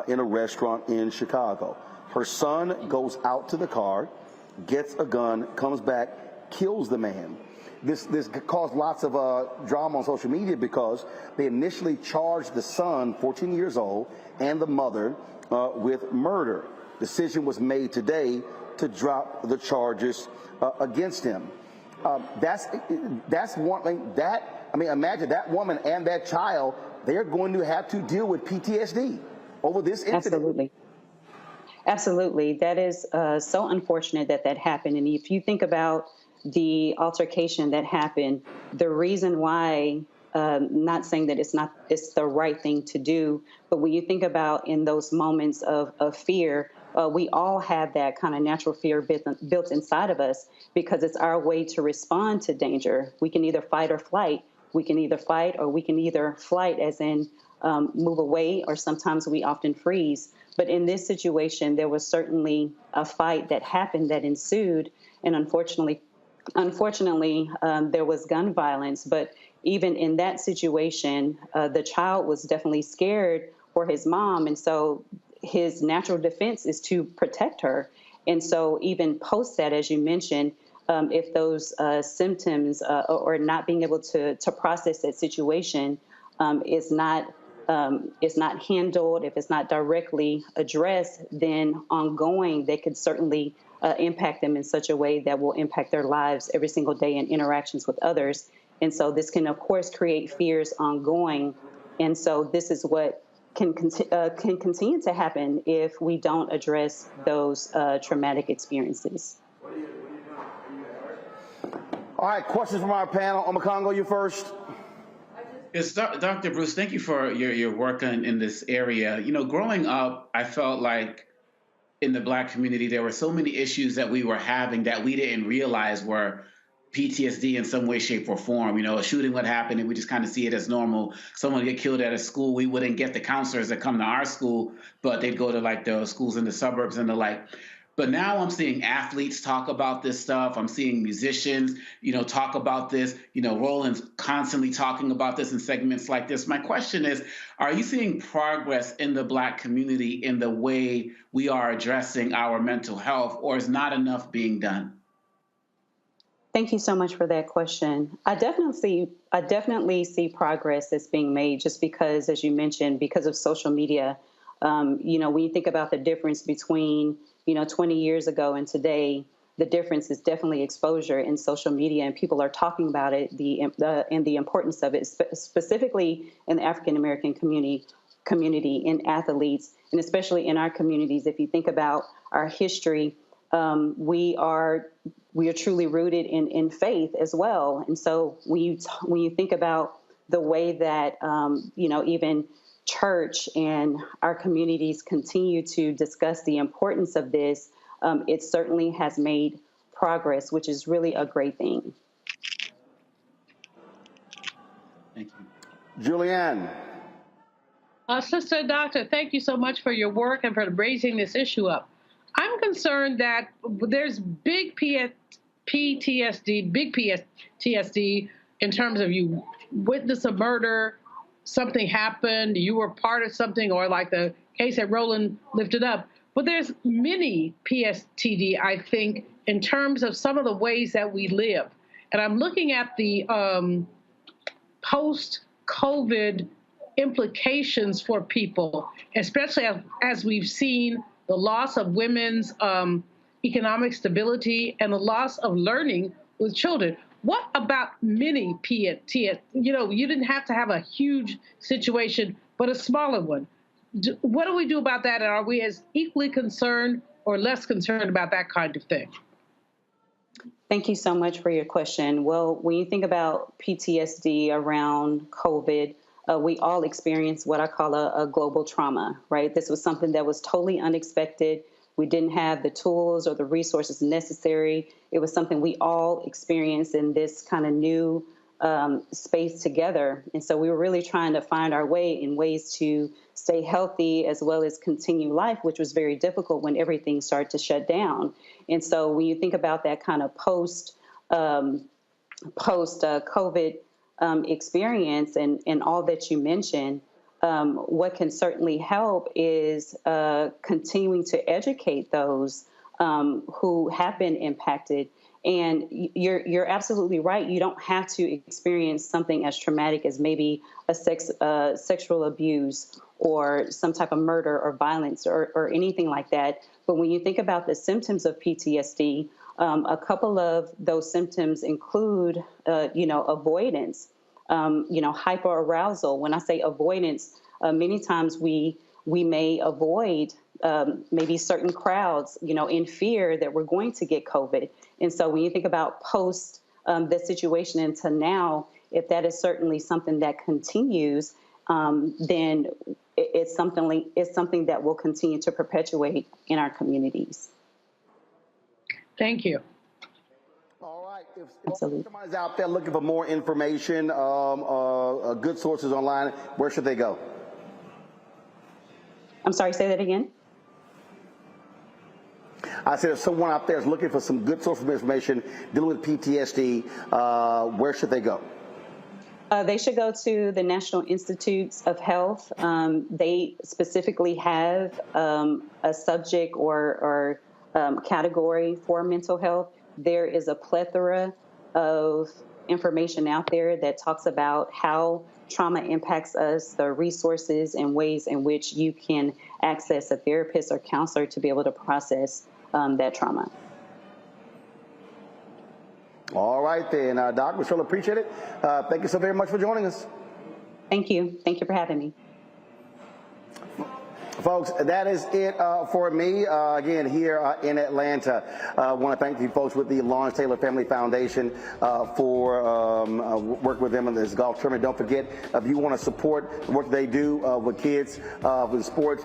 in a restaurant in Chicago. Her son goes out to the car, gets a gun, comes back, kills the man. This caused lots of drama on social media because they initially charged the son, 14 years old, and the mother with murder. Decision was made today to drop the charges against him. That's one thing. Imagine that woman and that child, they're going to have to deal with PTSD over this incident. Absolutely. That is so unfortunate that happened. And if you think about the altercation that happened, the reason why, not saying that it's the right thing to do, but when you think about in those moments of fear, we all have that kind of natural fear built inside of us because it's our way to respond to danger. We can either fight or flight. We can either fight or we can either flight as in move away, or sometimes we often freeze. But in this situation, there was certainly a fight that happened that ensued. And unfortunately, there was gun violence. But even in that situation, the child was definitely scared for his mom. And so his natural defense is to protect her. And so even post that, as you mentioned, if those symptoms or not being able to process that situation is not handled, if it's not directly addressed, then ongoing, they could certainly impact them in such a way that will impact their lives every single day in interactions with others. And so this can, of course, create fears ongoing. And so this is what can continue to happen if we don't address those traumatic experiences. All right, questions from our panel. Omakongo, you first. Yes, Dr. Bruce, thank you for your work in this area. Growing up, I felt like in the Black community, there were so many issues that we were having that we didn't realize were PTSD in some way, shape, or form. A shooting would happen and we just kind of see it as normal. Someone get killed at a school, we wouldn't get the counselors that come to our school, but they'd go to like the schools in the suburbs and the like. But now I'm seeing athletes talk about this stuff. I'm seeing musicians, talk about this. Roland's constantly talking about this in segments like this. My question is, are you seeing progress in the Black community in the way we are addressing our mental health, or is not enough being done? Thank you so much for that question. I definitely see progress that's being made, just because, as you mentioned, because of social media. When you think about the difference between 20 years ago and today, the difference is definitely exposure in social media, and people are talking about it, and the importance of it, specifically in the African American community, in athletes, and especially in our communities. If you think about our history, we are truly rooted in faith as well. And so when you think about the way that even church and our communities continue to discuss the importance of this, it certainly has made progress, which is really a great thing. Thank you. Julianne. Sister Doctor, thank you so much for your work and for raising this issue up. I'm concerned that there's big PTSD in terms of you witness a murder, something happened, you were part of something, or like the case that Roland lifted up. But there's many PTSD, I think, in terms of some of the ways that we live. And I'm looking at the post-COVID implications for people, especially as we've seen the loss of women's economic stability and the loss of learning with children. What about mini PTSD? You didn't have to have a huge situation, but a smaller one. What do we do about that? And are we as equally concerned or less concerned about that kind of thing? Thank you so much for your question. Well, when you think about PTSD around COVID, we all experienced what I call a global trauma, right? This was something that was totally unexpected. We didn't have the tools or the resources necessary. It was something we all experienced in this kind of new space together. And so we were really trying to find our way in ways to stay healthy as well as continue life, which was very difficult when everything started to shut down. And so when you think about that kind of post-COVID experience and all that you mentioned, what can certainly help is continuing to educate those who have been impacted. And you're absolutely right. You don't have to experience something as traumatic as maybe a sexual abuse or some type of murder or violence or anything like that. But when you think about the symptoms of PTSD, a couple of those symptoms include, avoidance, hyperarousal. When I say avoidance, many times we may avoid maybe certain crowds, in fear that we're going to get COVID. And so when you think about post this situation into now, if that is certainly something that continues, then it's something that will continue to perpetuate in our communities. Thank you. All right. If somebody's out there looking for more information, good sources online, where should they go? I'm sorry, say that again. I said if someone out there is looking for some good sources of information dealing with PTSD, where should they go? They should go to the National Institutes of Health. They specifically have a subject or category for mental health. There is a plethora of information out there that talks about how trauma impacts us, the resources and ways in which you can access a therapist or counselor to be able to process that trauma. All right, then, Doc, we surely appreciate it. Thank you so very much for joining us. Thank you. Thank you for having me. Folks, that is it for me, again, here in Atlanta. I want to thank you folks with the Lawrence Taylor Family Foundation for working with them in this golf tournament. Don't forget, if you want to support the work they do with kids, with sports,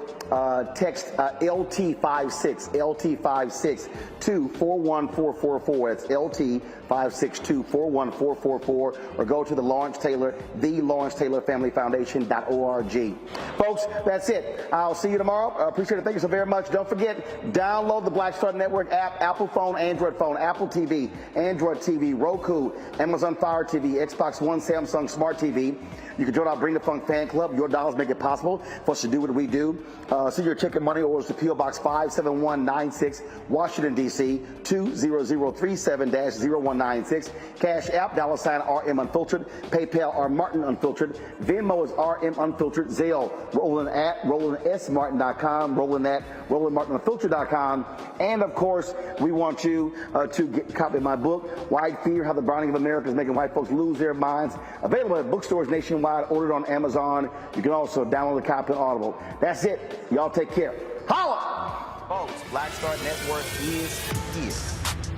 text LT56 to 41444. That's LT56 to 41444, or go to the Lawrence Taylor Family Foundation.org. Folks, that's it. I'll see see you tomorrow. Appreciate it. Thank you so very much. Don't forget, download the Black Star Network app, Apple phone, Android phone, Apple TV, Android TV, Roku, Amazon Fire TV, Xbox One, Samsung Smart TV. You can join our Bring the Funk fan club. Your dollars make it possible for us to do what we do. Send your check and money orders to P.O. Box 57196, Washington, D.C., 20037-0196. Cash App, $RM Unfiltered. PayPal, R Martin Unfiltered. Venmo is RM Unfiltered. Zelle, Roland at RolandSMartin.com, Roland at RolandMartinUnfiltered.com. And of course, we want you to get a copy of my book, White Fear, How the Browning of America is Making White Folks Lose Their Minds. Available at bookstores nationwide, ordered on Amazon. You can also download a copy on Audible. That's it. Y'all take care. Holla! Folks, Black Star Network is here.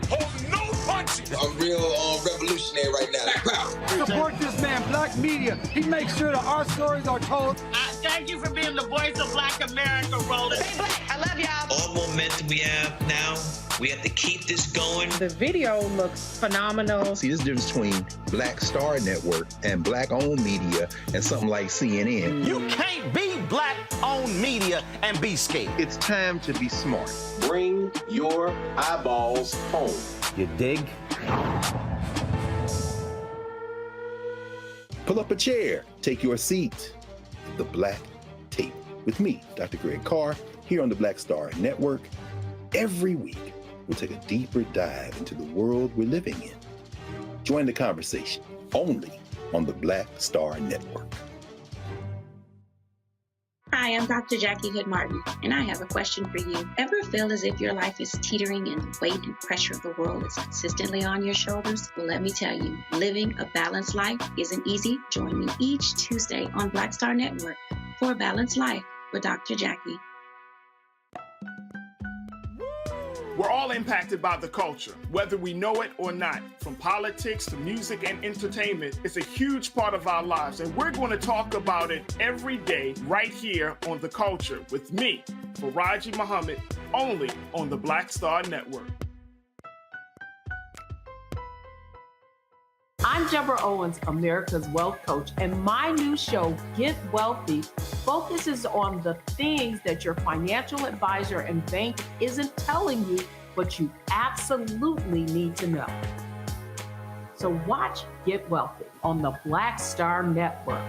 Hold no punches. I'm real revolutionary right now. Support this man, Black Media. He makes sure that our stories are told. Thank you for being the voice of Black America, Roland. Stay black. I love y'all. All momentum we have now, we have to keep this going. The video looks phenomenal. See, there's a difference between Black Star Network and black-owned media and something like CNN. You can't be black-owned media and be scared. It's time to be smart. Bring your eyeballs home. You dig? Pull up a chair. Take your seat. The Black Tape with me, Dr. Greg Carr, here on the Black Star Network. Every week, we'll take a deeper dive into the world we're living in. Join the conversation only on the Black Star Network. Hi, I'm Dr. Jackie Hood Martin, and I have a question for you. Ever feel as if your life is teetering and the weight and pressure of the world is consistently on your shoulders? Well, let me tell you, living a balanced life isn't easy. Join me each Tuesday on Black Star Network for a Balanced Life with Dr. Jackie. We're all impacted by the culture, whether we know it or not. From politics to music and entertainment, it's a huge part of our lives, and we're going to talk about it every day right here on The Culture with me, Faraji Muhammad, only on the Black Star Network. I'm Deborah Owens, America's Wealth Coach, and my new show, Get Wealthy, focuses on the things that your financial advisor and bank isn't telling you, but you absolutely need to know. So watch Get Wealthy on the Black Star Network.